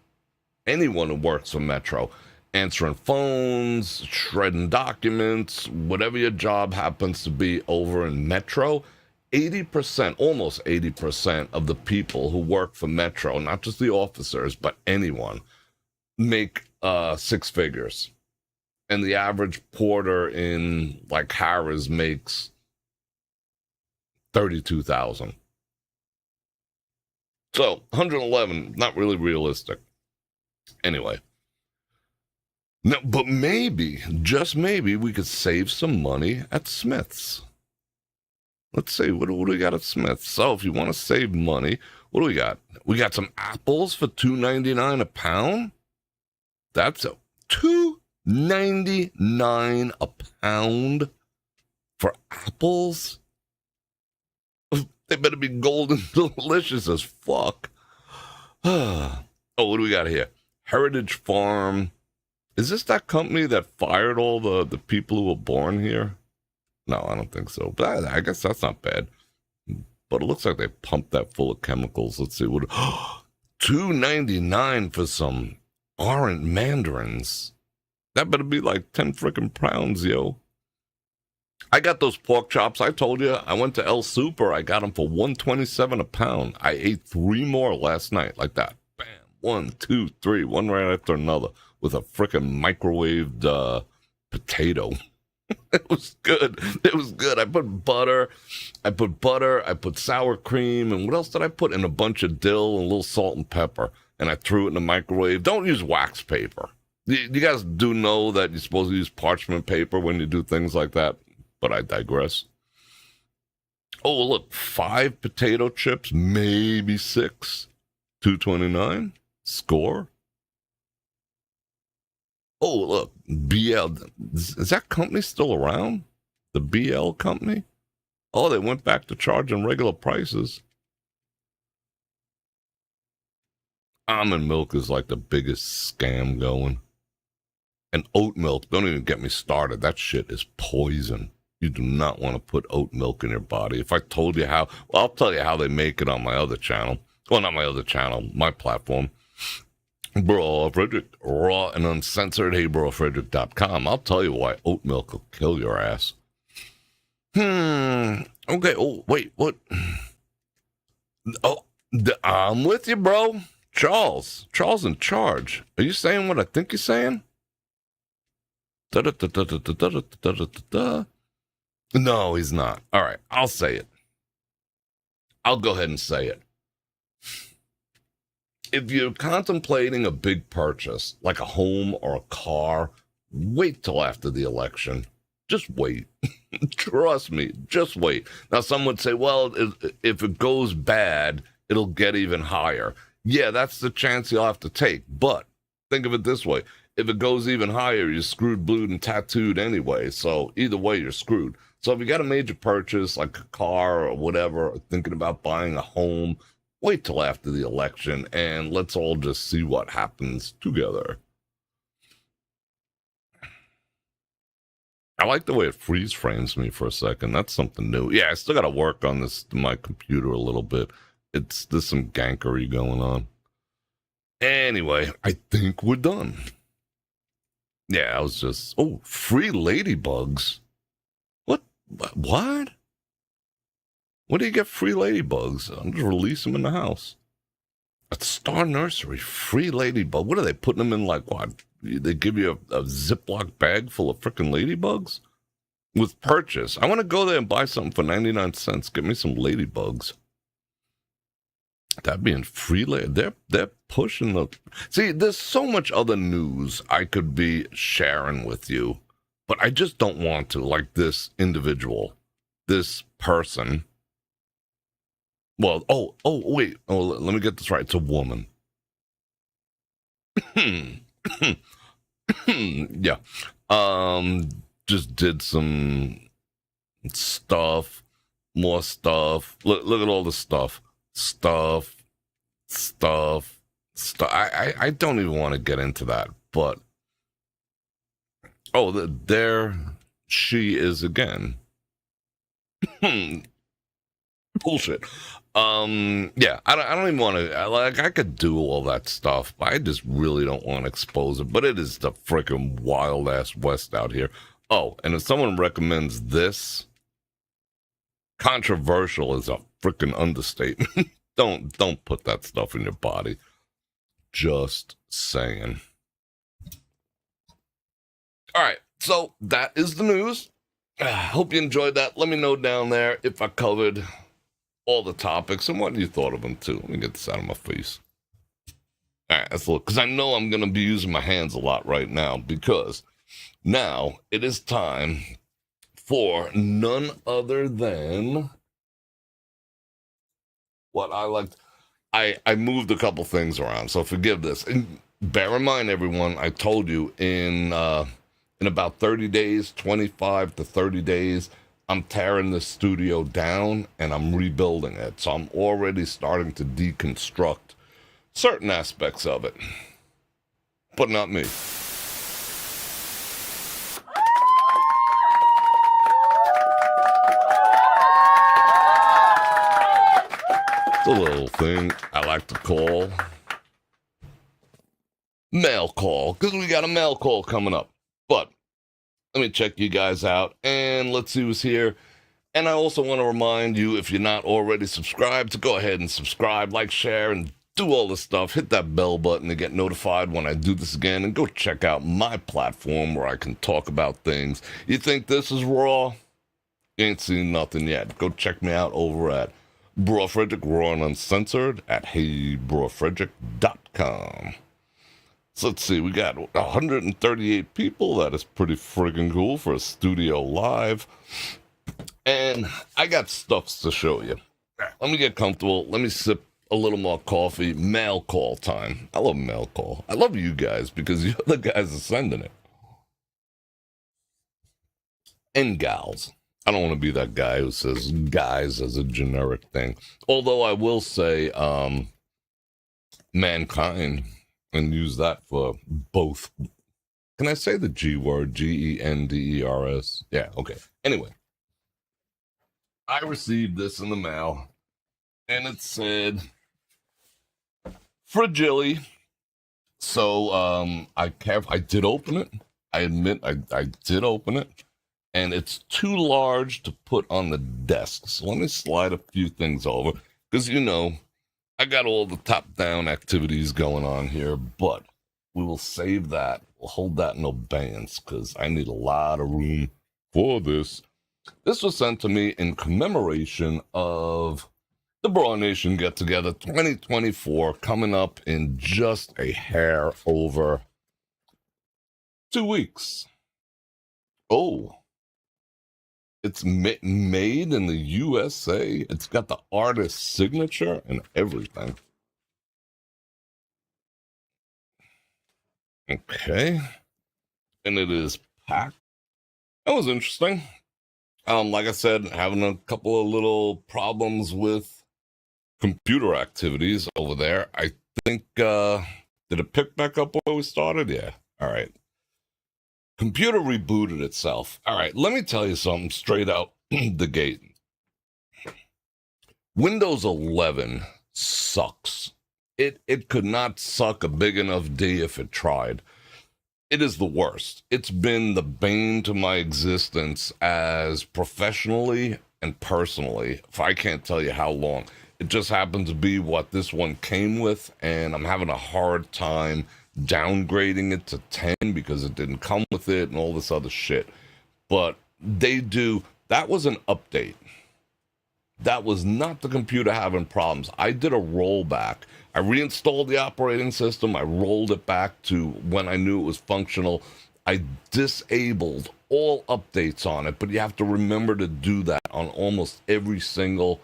answering phones, shredding documents, whatever your job happens to be over in Metro, 80%, almost 80% of the people who work for Metro, not just the officers, but anyone, make six figures. And the average porter in like Harrah's makes 32,000. So 111, not really realistic. Anyway. No, but maybe, just maybe, we could save some money at Smith's. Let's see, what do we got at Smith's? So if you want to save money, what do we got? We got some apples for $2.99 a pound. That's $2.99 a pound for apples. They better be golden delicious as fuck. Oh, what do we got here? Heritage Farm. Is this that company that fired all the people who were born here? No, I don't think so. But I guess that's not bad. But it looks like they pumped that full of chemicals. Let's see what. $2.99 for some orange mandarins. That better be like 10 freaking pounds, yo. I got those pork chops. I told you. I went to El Super. I got them for $1.27 a pound. I ate 3 more last night, like that. Bam, 1, 2, 3, one right after another, with a freaking microwaved potato. It was good. It was good. I put butter. I put sour cream, and what else did I put? In a bunch of dill and a little salt and pepper. And I threw it in the microwave. Don't use wax paper. You guys do know that you're supposed to use parchment paper when you do things like that, but I digress. Oh, look, 5 potato chips, maybe 6. $2.29. Score. Oh, look, BL. Is that company still around? The BL company? Oh, they went back to charging regular prices. Almond milk is like the biggest scam going. And oat milk, don't even get me started. That shit is poison. You do not want to put oat milk in your body. If I told you how, well, I'll tell you how they make it on my other channel. Well, not my other channel, my platform. Bror Fredrik, raw and uncensored, brorfredrik.com. I'll tell you why oat milk will kill your ass. Okay, oh, wait, what? Oh, I'm with you, bro. Charles in charge. Are you saying what I think you're saying? No, he's not. All right, I'll say it. I'll go ahead and say it. If you're contemplating a big purchase, like a home or a car, wait till after the election. Just wait. Trust me, just wait. Now, some would say, well, if it goes bad, it'll get even higher. Yeah, that's the chance you'll have to take. But think of it this way. If it goes even higher, you're screwed, blued, and tattooed anyway. So either way, you're screwed. So if you got a major purchase, like a car or whatever, or thinking about buying a home, wait till after the election, and let's all just see what happens together. I like the way it freeze frames me for a second. That's something new. Yeah, I still got to work on my computer a little bit. There's some gankery going on. Anyway, I think we're done. Yeah, I was just... Oh, free ladybugs. What? What? When do you get free ladybugs? I'm just release them in the house. At Star Nursery, free ladybug. What are they putting them in, like, what? They give you a Ziploc bag full of freaking ladybugs? With purchase. I want to go there and buy something for 99 cents. Get me some ladybugs. That being free, they're pushing the... See, there's so much other news I could be sharing with you, but I just don't want to, like this individual, this person. Well, wait, let me get this right. It's a woman. Yeah. Just did some stuff, more stuff. Look at all the stuff. Stuff. I don't even want to get into that, but there she is again. Bullshit. Yeah, I don't even want to, I could do all that stuff, but I just really don't want to expose it. But it is the freaking wild ass West out here. Oh, and if someone recommends this, controversial is a freaking understatement. Don't put that stuff in your body. Just saying. All right, so that is the news. Hope you enjoyed that. Let me know down there if I covered all the topics and what you thought of them too. Let me get this out of my face. All right, let's look, because I know I'm going to be using my hands a lot right now, because now it is time for none other than what I liked. I moved a couple things around, so forgive this. And bear in mind, everyone, I told you in about 30 days, 25 to 30 days, I'm tearing the studio down and I'm rebuilding it. So I'm already starting to deconstruct certain aspects of it, but not me. It's a little thing I like to call mail call, because we got a mail call coming up. But let me check you guys out, and let's see who's here. And I also want to remind you, if you're not already subscribed, to go ahead and subscribe, like, share, and do all this stuff. Hit that bell button to get notified when I do this again, and go check out my platform where I can talk about things. You think this is raw? You ain't seen nothing yet. Go check me out over at Bror Fredrik, Raw and Uncensored, at heybrorfredrik.com. So let's see, we got 138 people. That is pretty friggin' cool for a studio live. And I got stuffs to show you. Let me get comfortable. Let me sip a little more coffee. Mail call time. I love mail call. I love you guys because you're the guys that are sending it. And gals. I don't want to be that guy who says guys as a generic thing. Although I will say mankind and use that for both. Can I say the G word? Genders? Yeah, okay. Anyway. I received this in the mail, and it said fragile. So I did open it. I admit I did open it, and it's too large to put on the desk. So let me slide a few things over, because I got all the top-down activities going on here, but we will save that. We'll hold that in abeyance, because I need a lot of room for this. This was sent to me in commemoration of the Broad Nation Get Together 2024, coming up in just a hair over 2 weeks. Oh, it's made in the USA. It's got the artist's signature and everything. Okay. And it is packed. That was interesting. Like I said, having a couple of little problems with computer activities over there. I think, did it pick back up where we started? Yeah. All right. Computer rebooted itself. All right. Let me tell you something straight out the gate. Windows 11 sucks. It could not suck a big enough D if it tried. It is the worst. It's been the bane to my existence as professionally and personally. If I can't tell you how long. It just happened to be what this one came with, and I'm having a hard time downgrading it to 10 because it didn't come with it and all this other shit. But that was an update. That was not the computer having problems. I did a rollback. I reinstalled the operating system. I rolled it back to when I knew it was functional. I disabled all updates on it, but you have to remember to do that on almost every single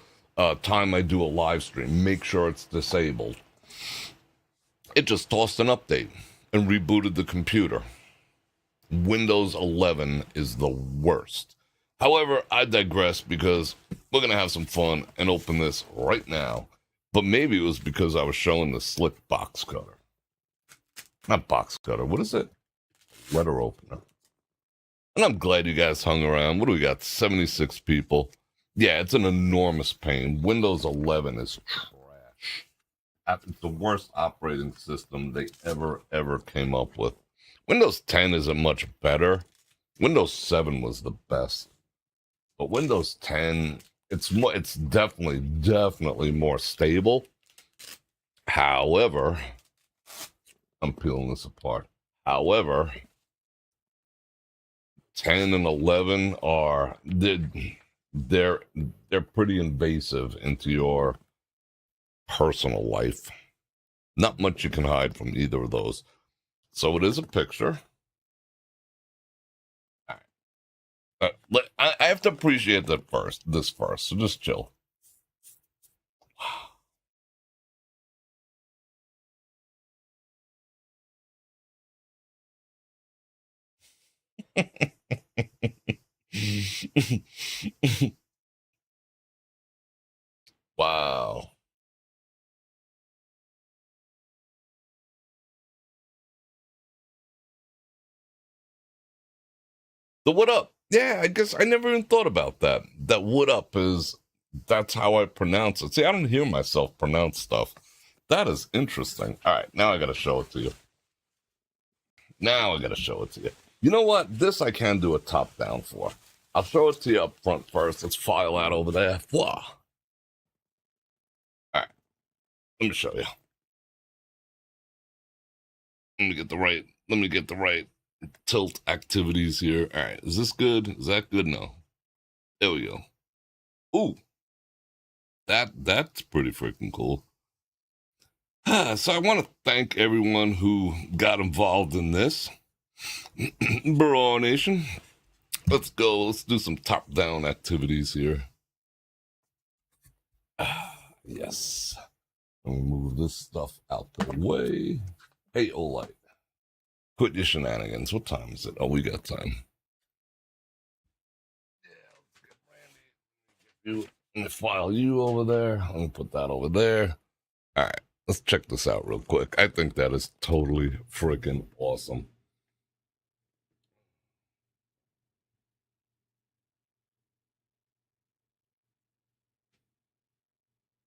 time I do a live stream. Make sure it's disabled. It just tossed an update and rebooted the computer. Windows 11 is the worst. However, I digress because we're going to have some fun and open this right now. But maybe it was because I was showing the slick box cutter. Not box cutter. What is it? Letter opener. And I'm glad you guys hung around. What do we got? 76 people. Yeah, it's an enormous pain. Windows 11 is trash. It's the worst operating system they ever came up with. Windows 10 isn't much better. Windows 7 was the best. But Windows 10, it's definitely more stable. However, I'm peeling this apart. However, 10 and 11 are they're pretty invasive into your personal life. Not much you can hide from either of those. So it is a picture. I have to appreciate this first, so just chill. Wow. The what up? Yeah, I guess I never even thought about that. That what up is That's how I pronounce it. See, I don't hear myself pronounce stuff. That is interesting. All right, now I got to show it to you. Now I got to show it to you. You know what? This I can do a top down for. I'll show it to you up front first. Let's file that over there. Wow. All right, let me show you. Let me get the right tilt activities here. All right, is this good? Is that good? No. There we go. Ooh, that's pretty freaking cool. So I want to thank everyone who got involved in this. Bror Nation, let's go. Let's do some top-down activities here. Yes. Let me move this stuff out the way. Hey, Olight, quit your shenanigans. What time is it? Oh, we got time. Yeah, let's get Randy. Let me file you over there. Let me put that over there. All right, let's check this out real quick. I think that is totally freaking awesome.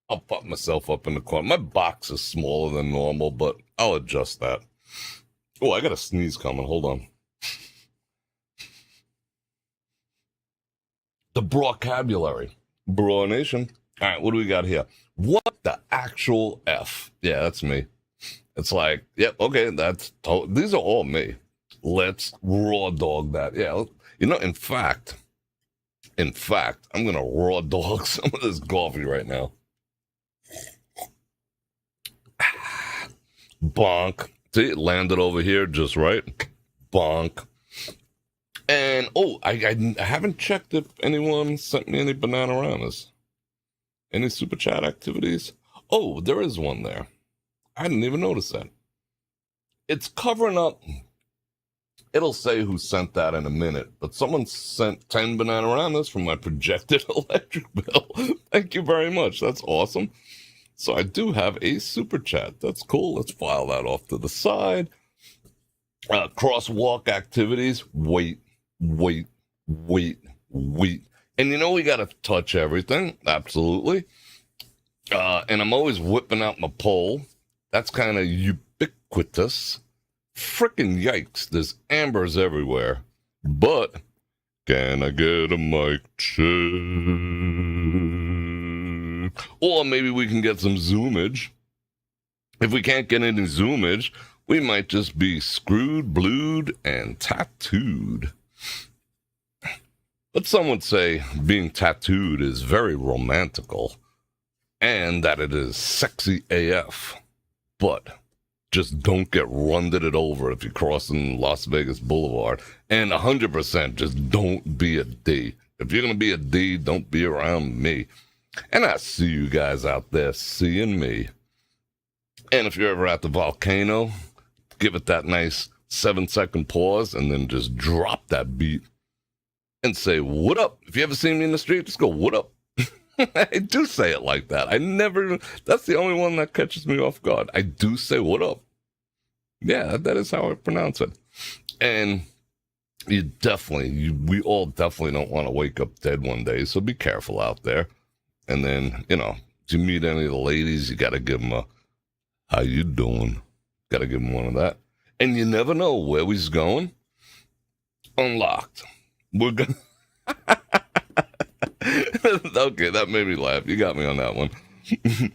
I'll pop myself up in the corner. My box is smaller than normal, but I'll adjust that. Oh, I got a sneeze coming. Hold on. The vocabulary. Bror Nation. All right, what do we got here? What the actual F? Yeah, that's me. It's like, yep, okay, these are all me. Let's raw dog that. Yeah, you know, in fact, I'm gonna raw dog some of this coffee right now. Bonk. See, it landed over here just right. Bonk. And, oh, I haven't checked if anyone sent me any Banananas. Any super chat activities? Oh, there is one there. I didn't even notice that. It's covering up. It'll say who sent that in a minute, but someone sent 10 Banananas from my projected electric bill. Thank you very much. That's awesome. So I do have a super chat. That's cool. Let's file that off to the side. Crosswalk activities. Wait. And you know we got to touch everything. Absolutely. And I'm always whipping out my pole. That's kind of ubiquitous. Frickin' yikes. There's ambers everywhere. But can I get a mic check? Or maybe we can get some zoomage. If we can't get any zoomage, we might just be screwed, blued, and tattooed. But some would say being tattooed is very romantical and that it is sexy AF. But just don't get runded it over if you're crossing Las Vegas Boulevard. And 100% just don't be a D. If you're going to be a D, don't be around me. And I see you guys out there seeing me. And if you're ever at the volcano, give it that nice 7-second pause and then just drop that beat and say, what up? If you ever see me in the street, just go, what up? I do say it like that. That's the only one that catches me off guard. I do say, what up? Yeah, that is how I pronounce it. And we all definitely don't want to wake up dead one day. So be careful out there. And then, if you meet any of the ladies, you got to give them a, how you doing? Got to give them one of that. And you never know where we's going. Unlocked. We're going Okay, that made me laugh. You got me on that one. If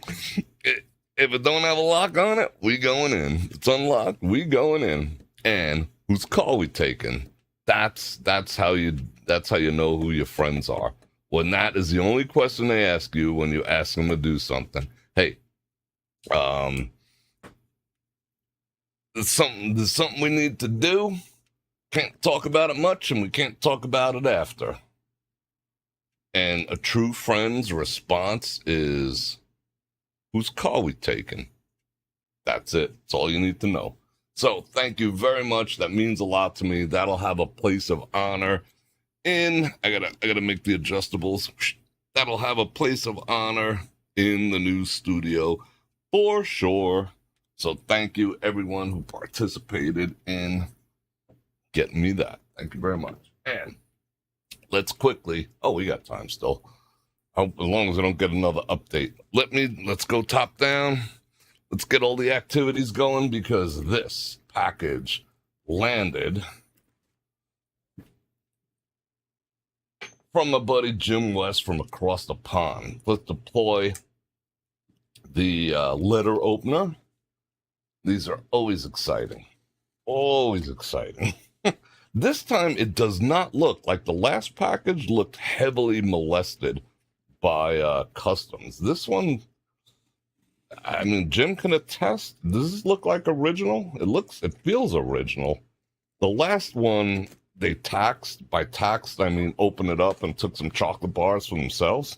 it don't have a lock on it, we going in. It's unlocked, we going in. And whose call we taking? That's how you know who your friends are. When that is the only question they ask you when you ask them to do something. Hey, there's something we need to do. Can't talk about it much, and we can't talk about it after. And a true friend's response is, whose call we taking? That's it. That's all you need to know. So thank you very much. That means a lot to me. That'll have a place of honor in, I gotta make the adjustables. That'll have a place of honor in the new studio for sure. So thank you everyone who participated in getting me that. Thank you very much. And let's quickly, we got time still. As long as I don't get another update. Let's go top down. Let's get all the activities going because this package landed from my buddy Jim West from across the pond. Let's deploy the letter opener. These are always exciting. Always exciting. This time it does not look like the last package looked heavily molested by customs. This one, I mean, Jim can attest. Does this look like original? It feels original. The last one, they taxed. By taxed, I mean opened it up and took some chocolate bars for themselves.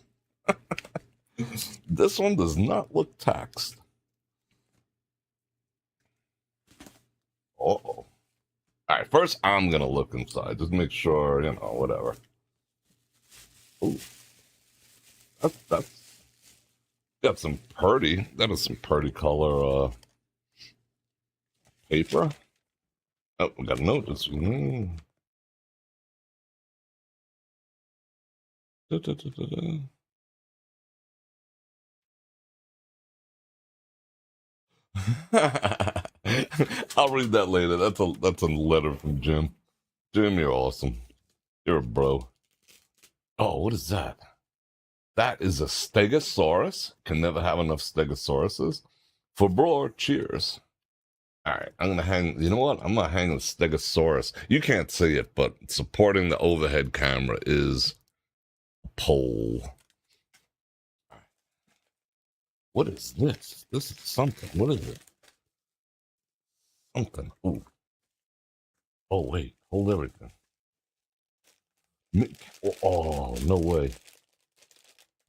This one does not look taxed. Uh-oh. All right, first I'm going to look inside. Just make sure, whatever. Ooh. That's got some pretty, that is some pretty color paper. Oh, we got a note. I'll read that later. That's a letter from Jim. Jim, you're awesome. You're a bro. Oh, what is that? That is a Stegosaurus. Can never have enough Stegosauruses. For Bror, cheers. All right, I'm gonna hang. You know what? I'm gonna hang the Stegosaurus. You can't see it, but supporting the overhead camera is a pole. What is this? This is something. What is it? Something. Ooh. Oh wait, hold everything. Oh, no way.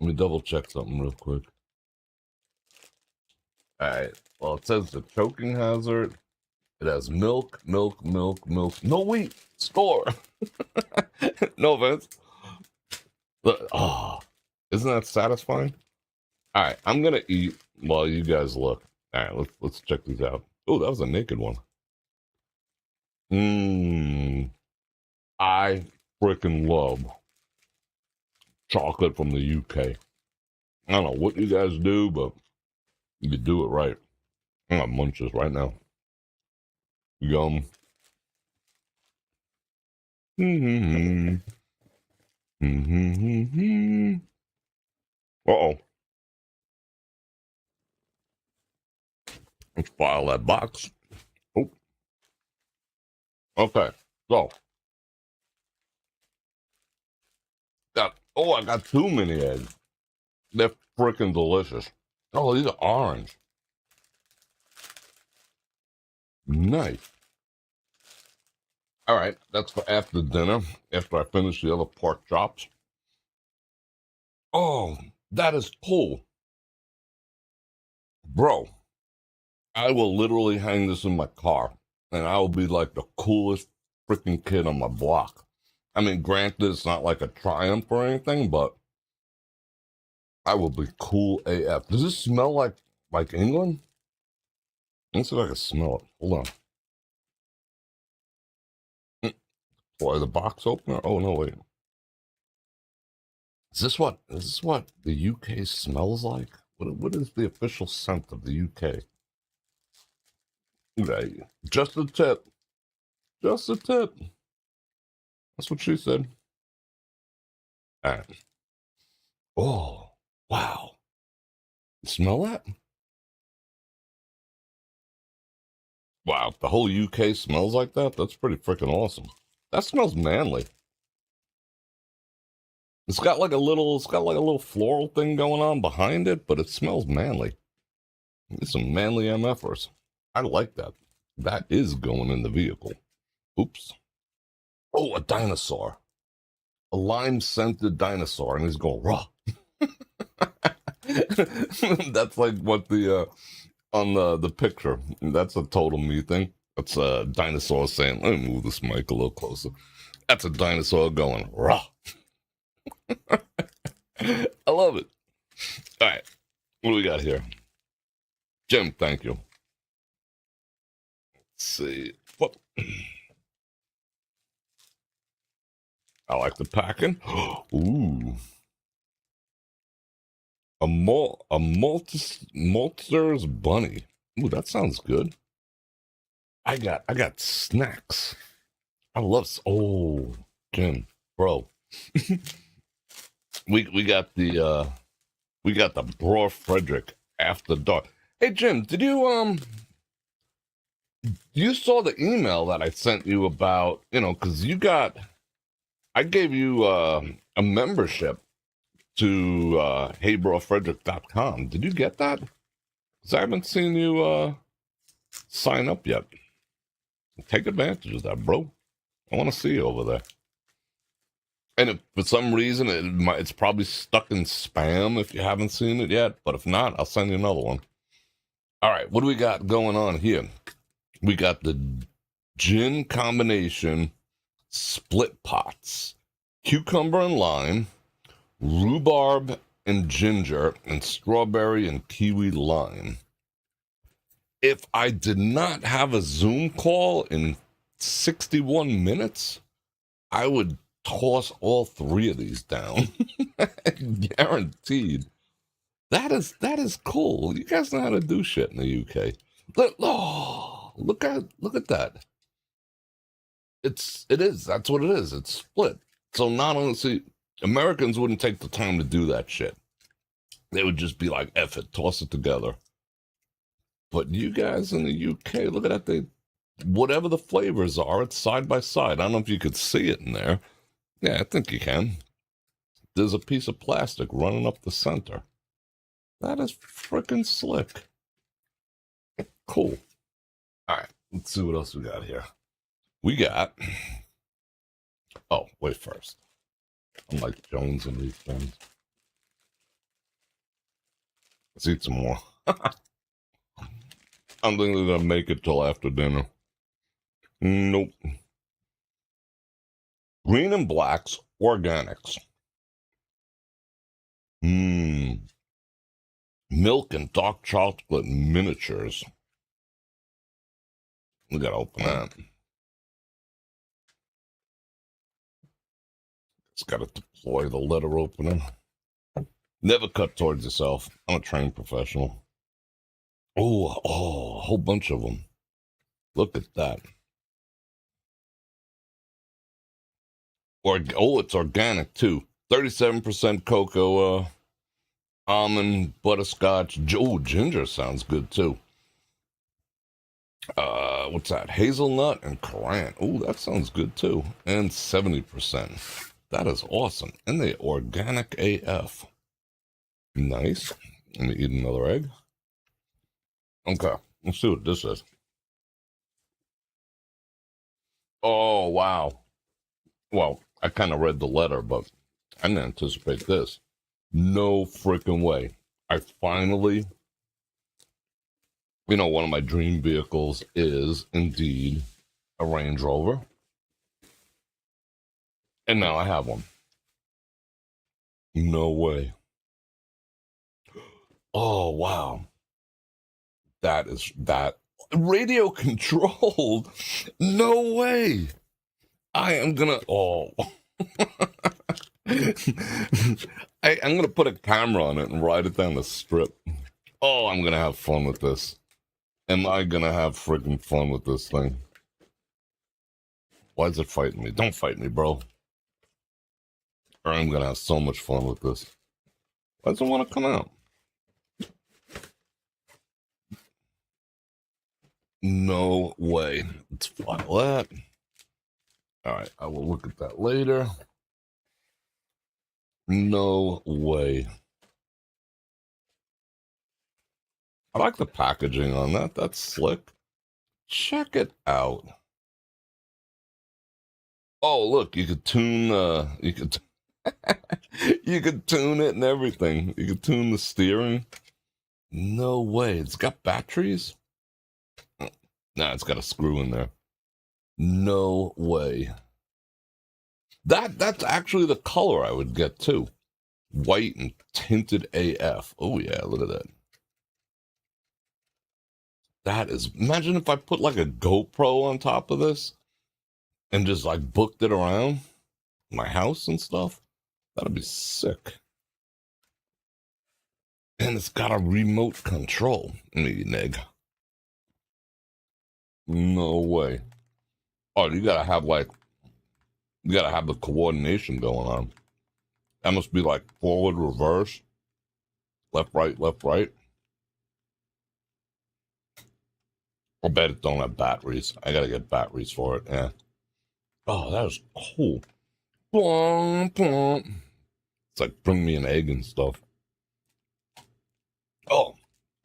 Let me double check something real quick. All right. Well, it says the choking hazard. It has milk. No wheat. Score. No offense. Look, isn't that satisfying? All right, I'm gonna eat while you guys look. All right, let's check these out. Oh, that was a naked one. I freaking love chocolate from the UK. I don't know what you guys do, but you do it right. I'm gonna munch this right now. Yum. Uh-oh. Let's file that box. Oh. Okay. So. I got too many eggs. They're freaking delicious. Oh, these are orange. Nice. All right, that's for after dinner, after I finish the other pork chops. Oh, that is cool. Bro, I will literally hang this in my car, and I will be like the coolest freaking kid on my block. I mean, granted, it's not like a triumph or anything, but I will be cool AF. Does this smell like England? Let's see if I can smell it. Hold on. Boy, the box opener? Oh, no, wait. Is this what the UK smells like? What is the official scent of the UK? Okay, just a tip. Just a tip. That's what she said. All right. Oh, wow. Smell that? Wow, the whole UK smells like that? That's pretty freaking awesome. That smells manly. It's got like a little floral thing going on behind it, but it smells manly. It's some manly MFers. I like that. That is going in the vehicle. Oops. Oh, a dinosaur. A lime-scented dinosaur, and he's going raw. That's like what the on the picture. That's a total me thing. That's a dinosaur saying, "Let me move this mic a little closer." That's a dinosaur going raw. I love it. All right, what do we got here? Jim, thank you. Let's see. What? I like the packing. Ooh. Malteser's bunny. Ooh, that sounds good. I got snacks. I love. Oh, Jim, bro, we got the Bror Fredrik after dark. Hey Jim, did you saw the email that I sent you about, because I gave you a membership to heybrofrederick.com. Did you get that? Because I haven't seen you sign up yet. Take advantage of that, bro. I want to see you over there. And if for some reason it's probably stuck in spam if you haven't seen it yet, but if not, I'll send you another one. All right, what do we got going on here? We got the gin combination split pots, cucumber and lime, rhubarb and ginger, and strawberry and kiwi lime. If I did not have a Zoom call in 61 minutes, I would toss all three of these down. Guaranteed. That is cool. You guys know how to do shit in the UK. Look at that. It is. That's what it is. It's split. So not only see Americans wouldn't take the time to do that shit. They would just be like, F it, toss it together. But you guys in the UK, look at that. Whatever the flavors are, it's side by side. I don't know if you could see it in there. Yeah, I think you can. There's a piece of plastic running up the center. That is freaking slick. Cool. All right, let's see what else we got here. We got... Oh, wait first. I'm like Jones and these things. Let's eat some more. I'm thinking they're gonna make it till after dinner. Nope. Green and Black's Organics. Milk and dark chocolate miniatures. We gotta open that. It's gotta deploy the letter opener. Never cut towards yourself. I'm a trained professional. Oh, a whole bunch of them. Look at that. It's organic too. 37% cocoa, almond, butterscotch. Ginger sounds good too. What's that? Hazelnut and currant. Oh, that sounds good too. And 70%. That is awesome. And they organic AF. Nice. Let me eat another egg. Okay, let's see what this is. Oh, wow. Well, I kind of read the letter, but I didn't anticipate this. No freaking way. I finally, one of my dream vehicles is indeed a Range Rover. And now I have one. No way. Oh, wow. That radio controlled. No way. I am gonna. Oh. I'm gonna put a camera on it and ride it down the strip. Oh, I'm gonna have fun with this. Am I gonna have friggin' fun with this thing? Why is it fighting me? Don't fight me, bro. Or I'm gonna have so much fun with this. Why does it want to come out? No way. Let's file that. All right, I will look at that later. No way. I like the packaging on that. That's slick. Check it out. Oh, look, you could tune you could you could tune it and everything. You could tune the steering. No way. It's got batteries? Nah, it's got a screw in there. No way. That's actually the color I would get too. White and tinted AF. Oh yeah, look at that. That is, imagine if I put like a GoPro on top of this and just like booked it around my house and stuff. That'd be sick. And it's got a remote control. Let me neg. No way. Oh, you gotta have the coordination going on. That must be like forward, reverse, left, right, left, right. I bet it don't have batteries. I gotta get batteries for it. Yeah. Oh, that is cool. Plong, plong. It's like bring me an egg and stuff. Oh,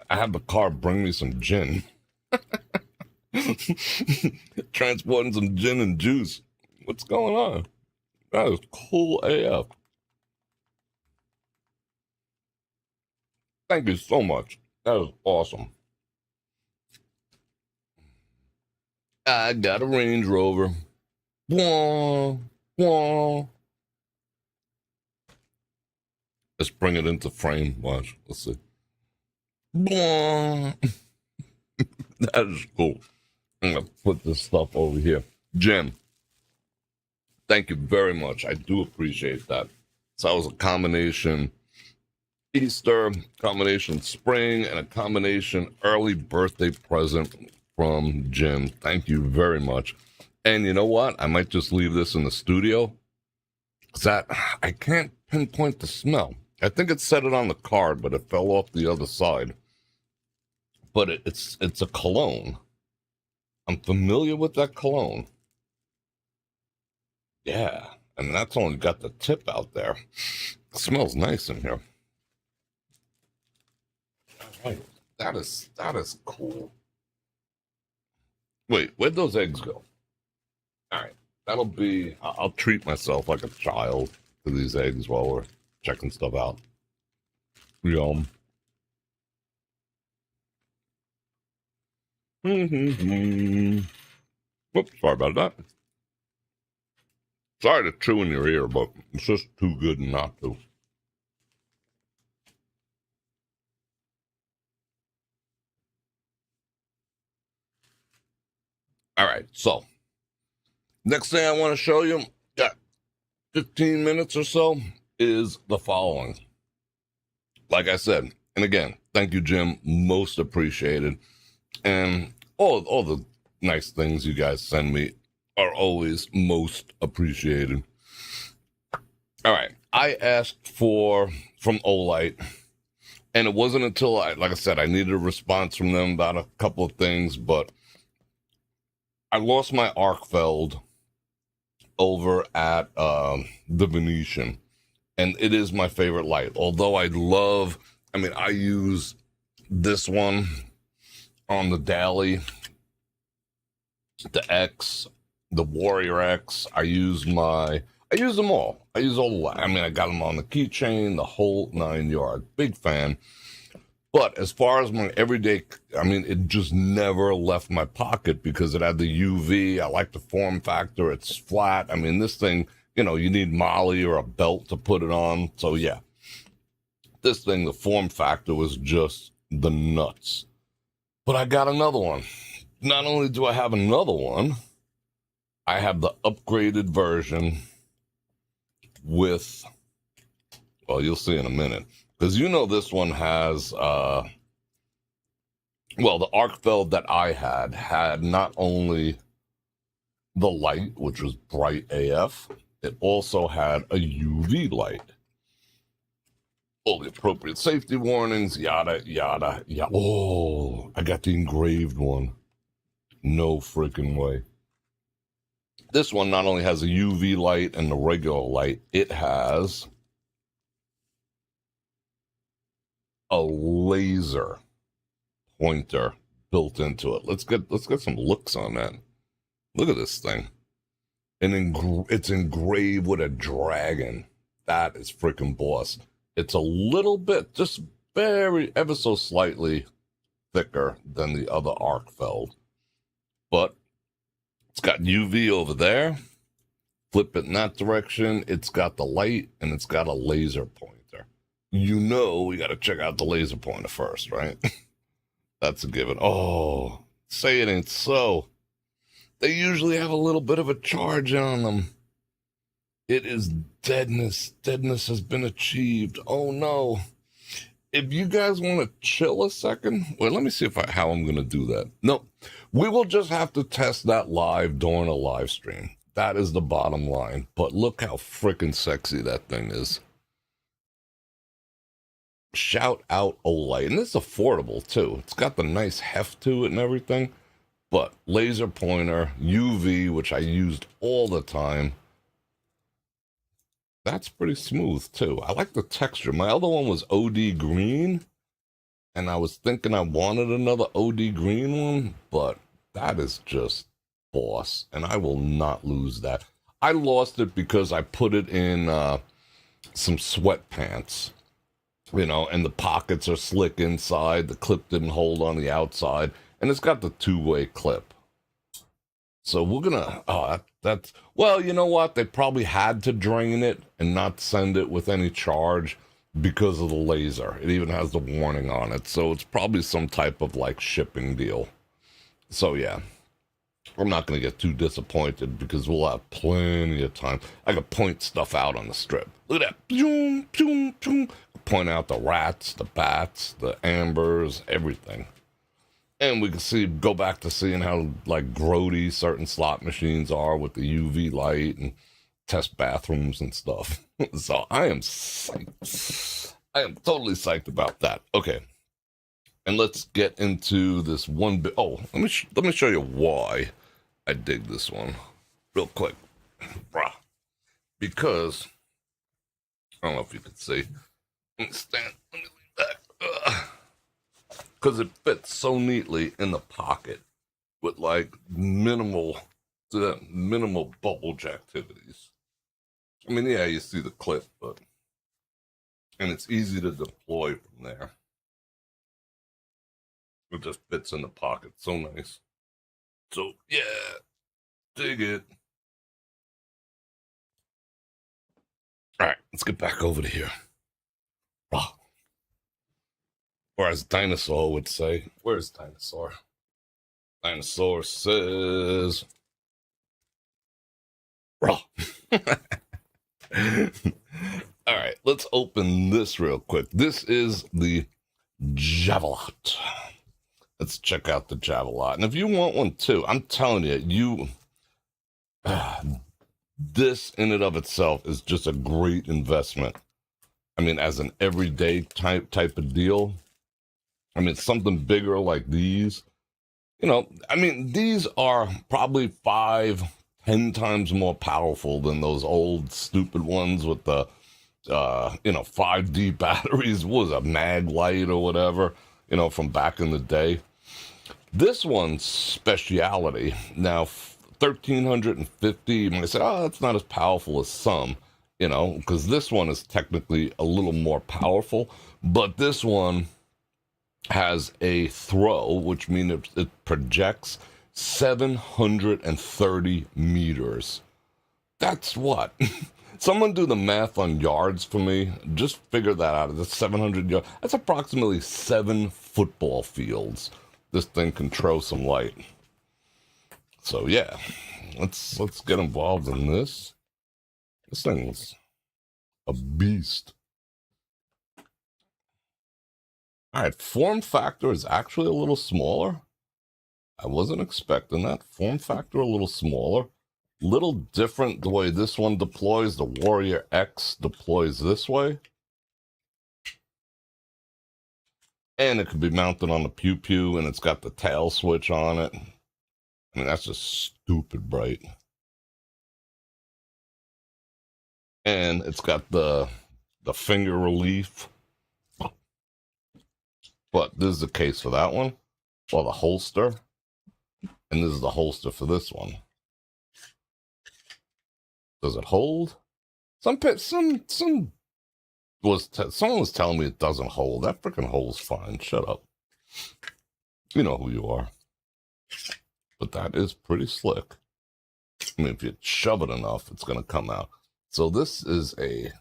I have the car bring me some gin. Transporting some gin and juice. What's going on? That is cool AF. Thank you so much. That is awesome. I got a Range Rover. Wah, wah. Let's bring it into frame. Watch. Let's see. Wah. That is cool. I'm going to put this stuff over here. Jim, thank you very much. I do appreciate that. So that was a combination Easter, combination spring, and a combination early birthday present from Jim. Thank you very much. And you know what? I might just leave this in the studio. That I can't pinpoint the smell. I think it said it on the card, but it fell off the other side. But it's a cologne. I'm familiar with that cologne. Yeah, and that's only got the tip out there. It smells nice in here. All right, that is cool. Wait, where'd those eggs go? All right, that'll be. I'll treat myself like a child to these eggs while we're checking stuff out. Yum. Whoops, sorry about that. Sorry to chew in your ear, but it's just too good not to. All right, so next thing I want to show you, got 15 minutes or so, is the following. Like I said, and again, thank you, Jim. Most appreciated. And all the nice things you guys send me are always most appreciated. All right, I asked from Olight, and it wasn't until like I said, I needed a response from them about a couple of things, but I lost my Arkfeld over at the Venetian, and it is my favorite light. Although I use this one on the Daily, the X, the Warrior X. I use them all. I use all. I got them on the keychain, the whole 9 yards. Big fan. But as far as my everyday, it just never left my pocket because it had the UV. I like the form factor. It's flat. This thing, you need Molly or a belt to put it on. So yeah, this thing, the form factor was just the nuts. But I got another one. Not only do I have another one, I have the upgraded version with, well, you'll see in a minute. Because this one has, the Arkfeld that I had not only the light, which was bright AF, it also had a UV light. All the appropriate safety warnings, yada, yada, yada. Oh, I got the engraved one. No freaking way. This one not only has a UV light and the regular light, it has a laser pointer built into it. Let's get some looks on that. Look at this thing. And it's engraved with a dragon. That is freaking boss. It's a little bit, just ever so slightly thicker than the other Arkfeld. But it's got UV over there. Flip it in that direction. It's got the light and it's got a laser pointer. We got to check out the laser pointer first, right? That's a given. Oh, say it ain't so. They usually have a little bit of a charge on them. It is deadness. Deadness has been achieved. Oh no. if you guys want to chill a second, well, let me see how I'm going to do that. No, we will just have to test that live during a live stream. That is the bottom line. But look how freaking sexy that thing is. Shout out Olay. And it's affordable, too. It's got the nice heft to it and everything. But laser pointer, UV, which I used all the time. That's pretty smooth, too. I like the texture. My other one was OD green. And I was thinking I wanted another OD green one. But that is just boss. And I will not lose that. I lost it because I put it in some sweatpants. You know, and the pockets are slick inside. The clip didn't hold on the outside. And it's got the two-way clip. So we're gonna, that's, well, you know what? They probably had to drain it and not send it with any charge because of the laser. It even has the warning on it. So it's probably some type of like shipping deal. So yeah, I'm not gonna get too disappointed because we'll have plenty of time. I can point stuff out on the strip. Look at that. Boom, boom, boom. Point out the rats, the bats, the ambers, everything. And we can go back to seeing how like grody certain slot machines are with the UV light and test bathrooms and stuff. So I am psyched. I am totally psyched about that. Okay. And let's get into this one bit. Oh, let me show you why I dig this one real quick. Because I don't know if you can see. Let me lean back. Because it fits so neatly in the pocket with like minimal bulge activities. I mean, yeah, you see the clip, and it's easy to deploy from there. It just fits in the pocket, so nice. So yeah, dig it. All right, let's get back over to here. Or as Dinosaur would say, where's Dinosaur? Dinosaur says, raw. All right, let's open this real quick. This is the Javelot. Let's check out the Javelot. And if you want one too, I'm telling you, this in and of itself is just a great investment. I mean, as an everyday type of deal. I mean, something bigger like these, you know, I mean, these are probably 5-10 times more powerful than those old stupid ones with the, 5D batteries. What was a mag light or whatever, from back in the day. This one's speciality. Now, 1350, you might say, oh, that's not as powerful as some, because this one is technically a little more powerful, but this one has a throw, which means it projects 730 meters. That's what? Someone do the math on yards for me. Just figure that out. That's 700 yards. That's approximately 7 football fields. This thing can throw some light. So yeah, let's get involved in this. This thing's a beast. All right, form factor is actually a little smaller. I wasn't expecting that. Form factor a little smaller. Little different the way this one deploys. The Warrior X deploys this way. And it could be mounted on the pew-pew, and it's got the tail switch on it. I mean, that's just stupid bright. And it's got the finger relief. But this is the case for that one. Well, the holster. And this is the holster for this one. Does it hold? Someone was telling me it doesn't hold. That freaking holds fine. Shut up. You know who you are. But that is pretty slick. I mean, if you shove it enough, it's going to come out. So this is a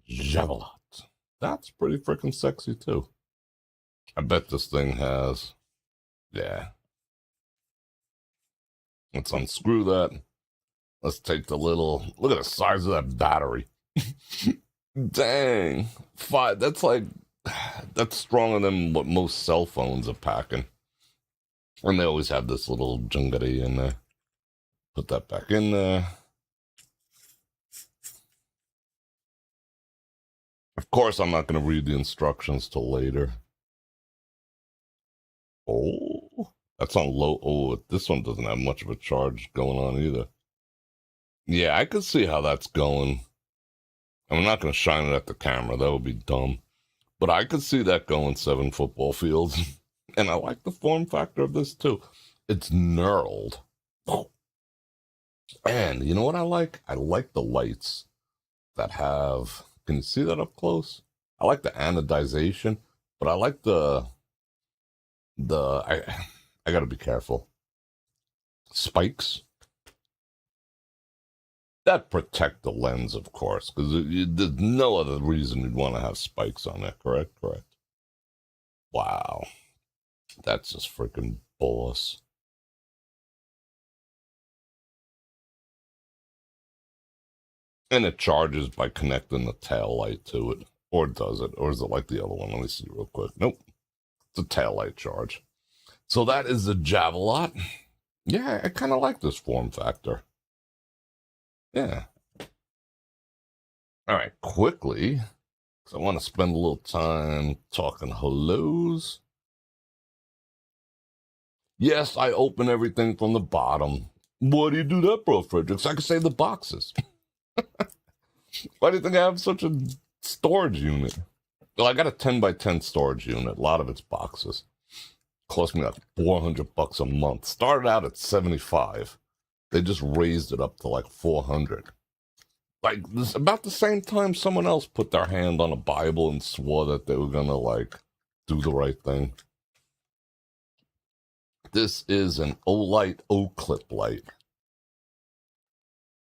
Javelot. That's pretty freaking sexy too. I bet this thing has, yeah. Let's unscrew that. Let's take the little, look at the size of that battery. Dang. Five. That's like, that's stronger than what most cell phones are packing. And they always have this little jungari in there. Put that back in there. Of course, I'm not going to read the instructions till later. Oh, that's on low. Oh, this one doesn't have much of a charge going on either. Yeah, I could see how that's going. I'm not going to shine it at the camera. That would be dumb. But I could see that going 7 football fields. And I like the form factor of this too. It's knurled. Oh. And you know what I like? I like the lights that have. Can you see that up close? I like the anodization, but I like I gotta be careful. Spikes that protect the lens, of course, because there's no other reason you'd want to have spikes on there. Correct. Wow, that's just freaking boss. And it charges by connecting the tail light to it, or does it, or is it like the other one? Let me see real quick. Nope, it's a tail light charge. So that is the Javelot. Yeah, I kind of like this form factor. Yeah. All right, quickly, because I want to spend a little time talking hellos. Yes, I open everything from the bottom. Why do you do that, Bror Fredrik? So I can save the boxes. Why do you think I have such a storage unit? Well, I got a 10 by 10 storage unit. A lot of it's boxes. Cost me like $400 a month. Started out at 75. They just raised it up to like 400. Like this, about the same time someone else put their hand on a Bible and swore that they were gonna like do the right thing. This is an O-Light O-Clip light.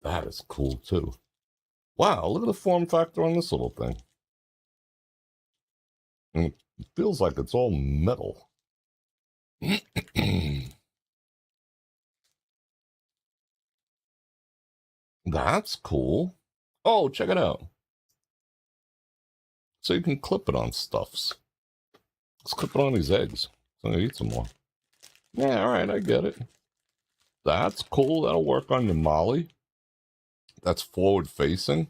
That is cool too. Wow, look at the form factor on this little thing. And it feels like it's all metal. That's cool. Oh, check it out. So you can clip it on stuffs. Let's clip it on these eggs. I'm gonna eat some more. Yeah, alright, I get it. That's cool. That'll work on your Molly. That's forward facing.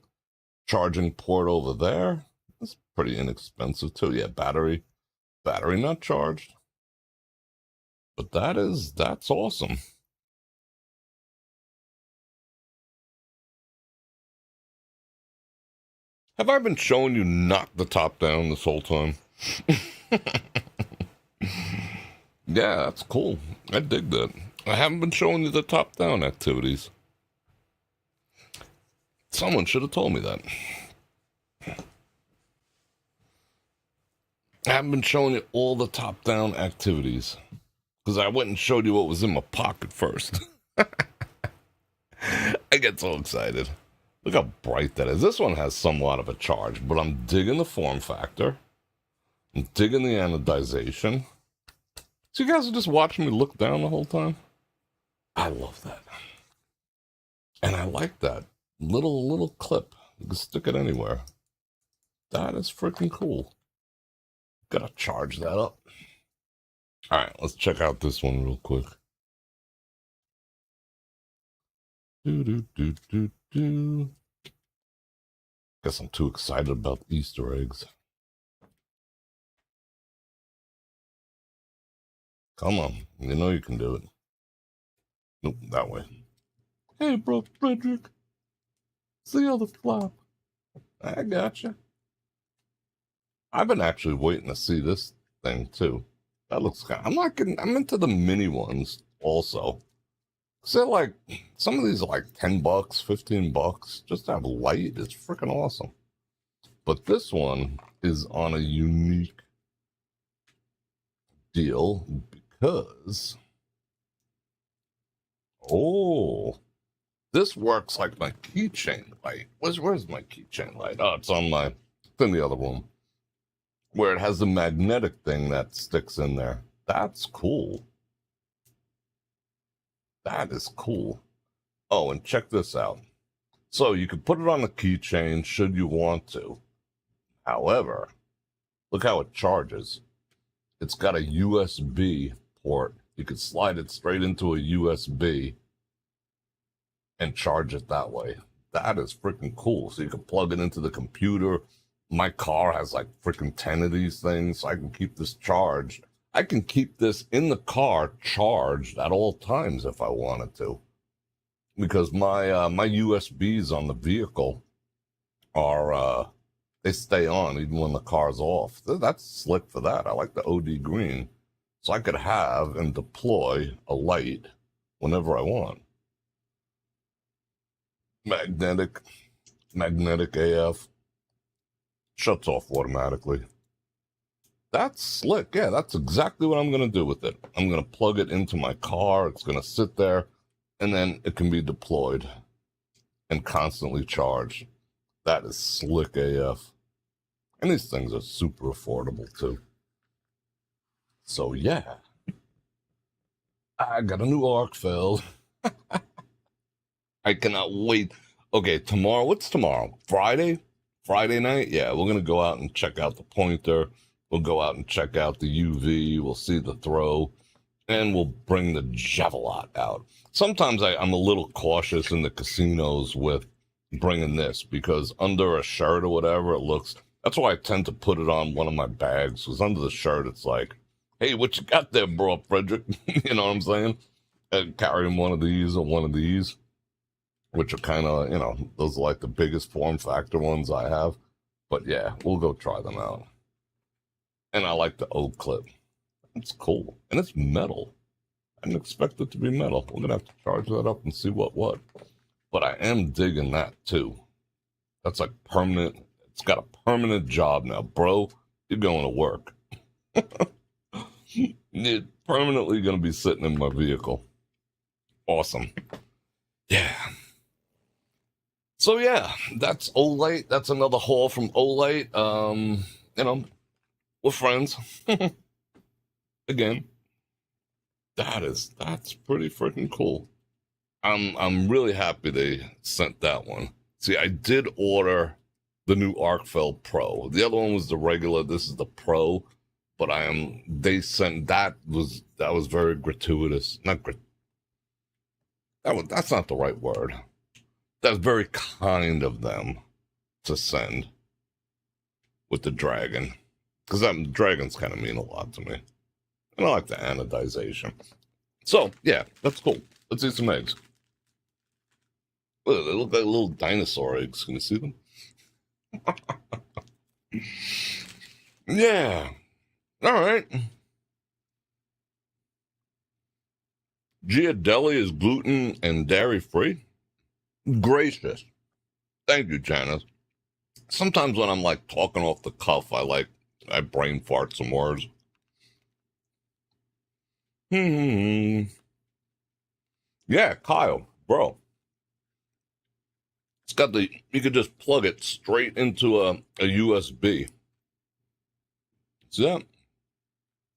Charging port over there. That's pretty inexpensive too. Yeah, battery not charged. But that's awesome. Have I been showing you not the top down this whole time? Yeah, that's cool. I dig that. I haven't been showing you the top down activities. Someone should have told me that. I haven't been showing you all the top down activities. Because I went and showed you what was in my pocket first. I get so excited. Look how bright that is. This one has somewhat of a charge, but I'm digging the form factor. I'm digging the anodization. So you guys are just watching me look down the whole time? I love that. And I like that little clip. You can stick it anywhere. That is freaking cool. Gotta charge that up. All right, let's check out this one real quick. Guess I'm too excited about Easter eggs. Come on, you know you can do it. Nope, that way. Hey, Bror Fredrik. See how the flop. I gotcha. I've been actually waiting to see this thing too. That looks kind of, I'm into the mini ones also. So like, some of these are like $10, $15. Just to have light is freaking awesome. But this one is on a unique deal because, oh, this works like my keychain light. Where's my keychain light? Oh, it's in the other room. Where it has the magnetic thing that sticks in there. That's cool. That is cool. Oh, and check this out. So you can put it on the keychain should you want to. However, look how it charges. It's got a USB port. You could slide it straight into a USB and charge it that way. That is freaking cool. So you can plug it into the computer. My car has like freaking 10 of these things, so I can keep this charged. I can keep this in the car charged at all times if I wanted to, because my USBs on the vehicle are they stay on even when the car's off. That's slick for that. I like the OD green, so I could have and deploy a light whenever I want. Magnetic AF, shuts off automatically. That's slick. Yeah, that's exactly what I'm going to do with it. I'm going to plug it into my car. It's going to sit there, and then it can be deployed and constantly charged. That is slick AF. And these things are super affordable, too. So, yeah. I got a new arc filled. I cannot wait. Okay, tomorrow. What's tomorrow? Friday? Friday night? Yeah, we're going to go out and check out the pointer. We'll go out and check out the UV. We'll see the throw. And we'll bring the Javelot out. Sometimes I'm a little cautious in the casinos with bringing this, because under a shirt or whatever, it looks... That's why I tend to put it on one of my bags, because under the shirt, it's like, hey, what you got there, Bror Fredrik? You know what I'm saying? And carrying one of these or one of these, which are kind of, you know, those are like the biggest form factor ones I have. But yeah, we'll go try them out. And I like the O clip. It's cool. And it's metal. I didn't expect it to be metal. We're going to have to charge that up and see what. But I am digging that too. That's like permanent. It's got a permanent job now. Bro, you're going to work. You're permanently going to be sitting in my vehicle. Awesome. Yeah. So yeah, that's Olight. That's another haul from Olight. You know, we're friends. Again, that's pretty freaking cool. I'm really happy they sent that one. See, I did order the new Arcfeld Pro. The other one was the regular. This is the Pro. But they sent that was very gratuitous. That's not the right word. That's very kind of them to send with the dragon. Because dragons kind of mean a lot to me. And I like the anodization. So, yeah, that's cool. Let's eat some eggs. Look, they look like little dinosaur eggs. Can you see them? Yeah. All right. Ghirardelli is gluten and dairy free. Gracious. Thank you, Janice. Sometimes when I'm like talking off the cuff, I brain fart some words. Yeah, Kyle, bro. It's got you could just plug it straight into a USB. See that?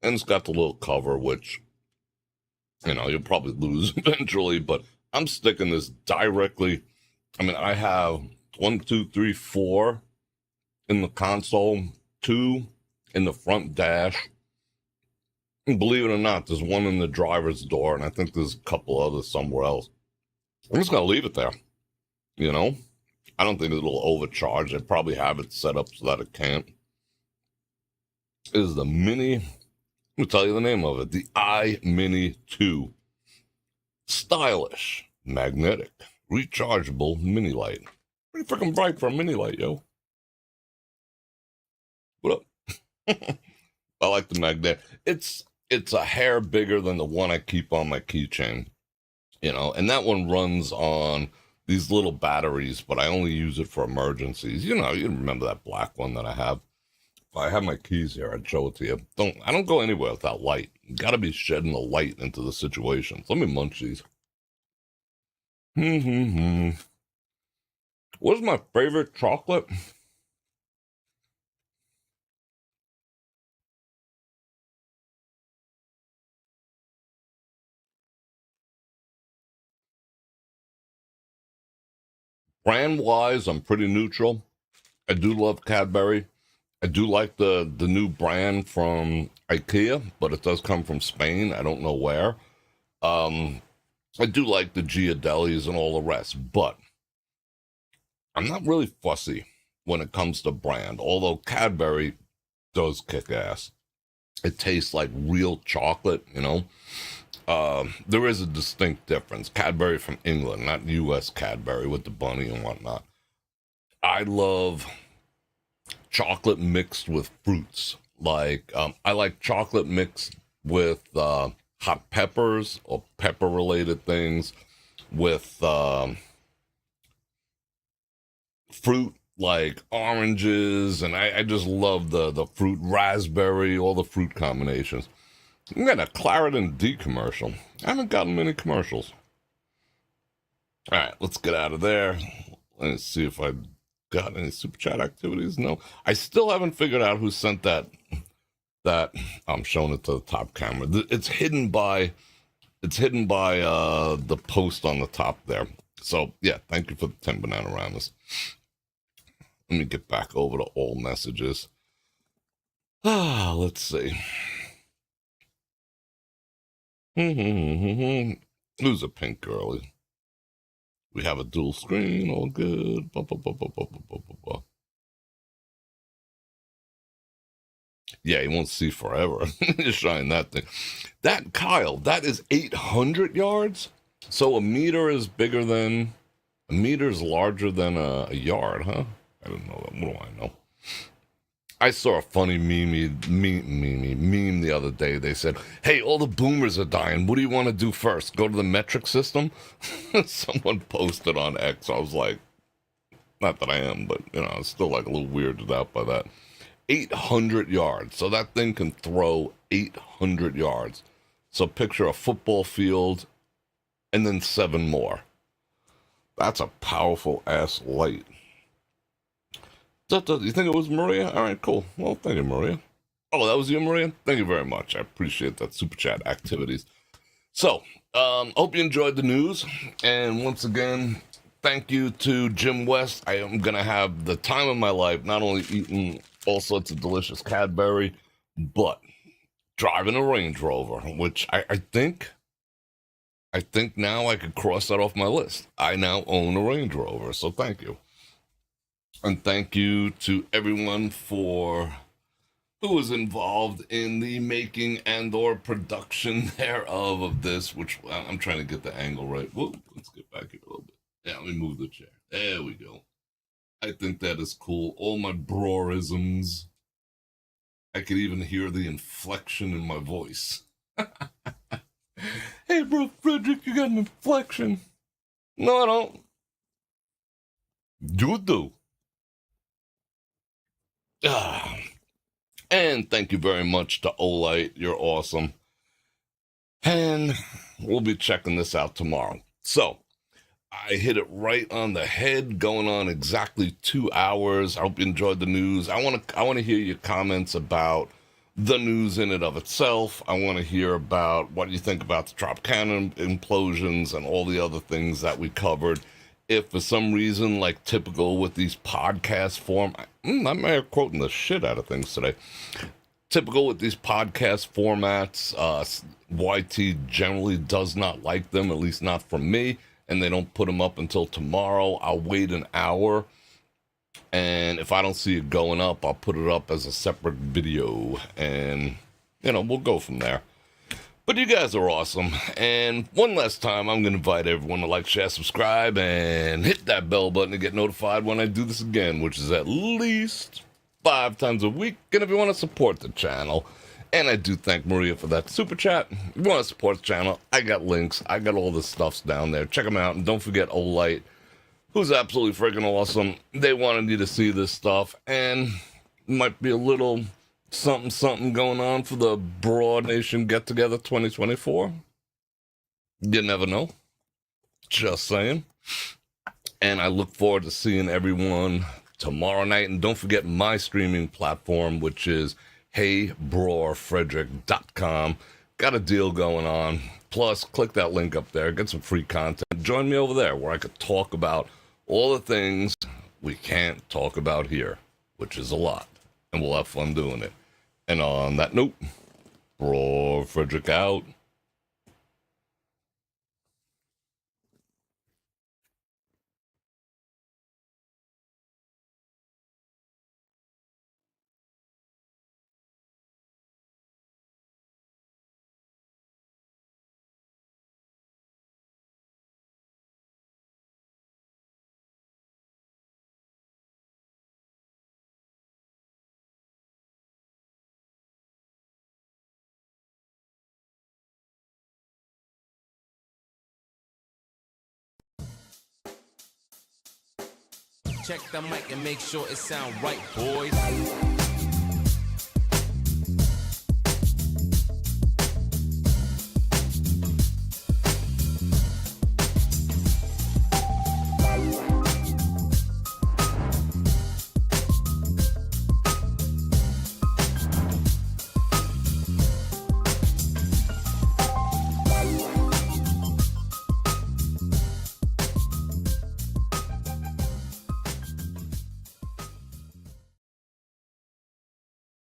And it's got the little cover, which, you know, you'll probably lose eventually, but I'm sticking this directly. I mean, I have 1, 2, 3, 4 in the console, 2 in the front dash. And believe it or not, there's one in the driver's door, and I think there's a couple others somewhere else. I'm just going to leave it there. You know, I don't think it'll overcharge. They probably have it set up so that it can't. It is the Mini, let me tell you the name of it, the iMini 2. Stylish, magnetic, rechargeable mini light. Pretty freaking bright for a mini light, yo. What up? I like the magnet. It's a hair bigger than the one I keep on my keychain, you know, and that one runs on these little batteries, but I only use it for emergencies. You know, you remember that black one that I have. If I have my keys here, I'd show it to you. I don't go anywhere without light. You gotta be shedding the light into the situation. Let me munch these. What's my favorite chocolate? Brand wise, I'm pretty neutral. I do love Cadbury, I do like the new brand from IKEA, but it does come from Spain. I don't know where. Um, I do like the Giardellis and all the rest, but I'm not really fussy when it comes to brand. Although Cadbury does kick ass. It tastes like real chocolate, you know. There is a distinct difference. Cadbury from England, not U.S. Cadbury with the bunny and whatnot. I love chocolate mixed with fruits. Like I like chocolate mixed with hot peppers or pepper related things with fruit like oranges, and I just love the fruit raspberry, all the fruit combinations. I'm getting a Claritin D commercial. I haven't gotten many commercials. All right, let's get out of there. Let's see if I got any super chat activities. No, I still haven't figured out who sent that I'm showing it to the top camera. It's hidden by the post on the top there. So yeah, thank you for the 10 banana ramas. Let me get back over to all messages. Let's see. Who's a pink girlie? We have a dual screen, all good. Yeah, you won't see forever. You're shine that thing. That, Kyle, that is 800 yards? So a meter is larger than a yard, huh? I don't know. What do I know? I saw a funny meme the other day. They said, hey, all the boomers are dying. What do you want to do first? Go to the metric system? Someone posted on X. I was like, not that I am, but, I was still like a little weirded out by that. 800 yards. So that thing can throw 800 yards. So picture a football field and then 7 more. That's a powerful ass light. You think it was Maria? All right, cool. Well, thank you, Maria. Oh, that was you, Maria? Thank you very much. I appreciate that super chat activities. So, hope you enjoyed the news. And once again, thank you to Jim West. I am going to have the time of my life, not only eating all sorts of delicious Cadbury, but driving a Range Rover, which I think now I could cross that off my list. I now own a Range Rover, so thank you. And thank you to everyone who was involved in the making and or production thereof of this, which I'm trying to get the angle right. Whoa, let's get back here a little bit. Yeah, let me move the chair. There we go. I think that is cool. All my brorisms. I could even hear the inflection in my voice. Hey, Bror Fredrik, you got an inflection. No, I don't. You do. And thank you very much to Olight. You're awesome. And we'll be checking this out tomorrow. So, I hit it right on the head, going on exactly 2 hours. I hope you enjoyed the news. I want to hear your comments about the news in and of itself. I want to hear about what you think about the Tropicana implosions and all the other things that we covered. If for some reason, like typical with these podcast I may have quoting the shit out of things today. Typical with these podcast formats, YT generally does not like them, at least not from me, and they don't put them up until tomorrow. I'll wait an hour, and if I don't see it going up, I'll put it up as a separate video, and, we'll go from there. But you guys are awesome, and one last time, I'm going to invite everyone to like, share, subscribe, and hit that bell button to get notified when I do this again, which is at least 5 times a week. And if you want to support the channel, and I do thank Maria for that super chat. If you want to support the channel, I got links. I got all the stuffs down there. Check them out, and don't forget Olight, who's absolutely freaking awesome. They wanted you to see this stuff, and might be a little something going on for the Broad Nation Get Together 2024. You never know. Just saying. And I look forward to seeing everyone tomorrow night. And don't forget my streaming platform, which is heybrorfredrik.com. Got a deal going on. Plus, click that link up there. Get some free content. Join me over there where I could talk about all the things we can't talk about here, which is a lot. and we'll have fun doing it. And on that note, Bror Fredrik out. Check the mic and make sure it sound right, boys.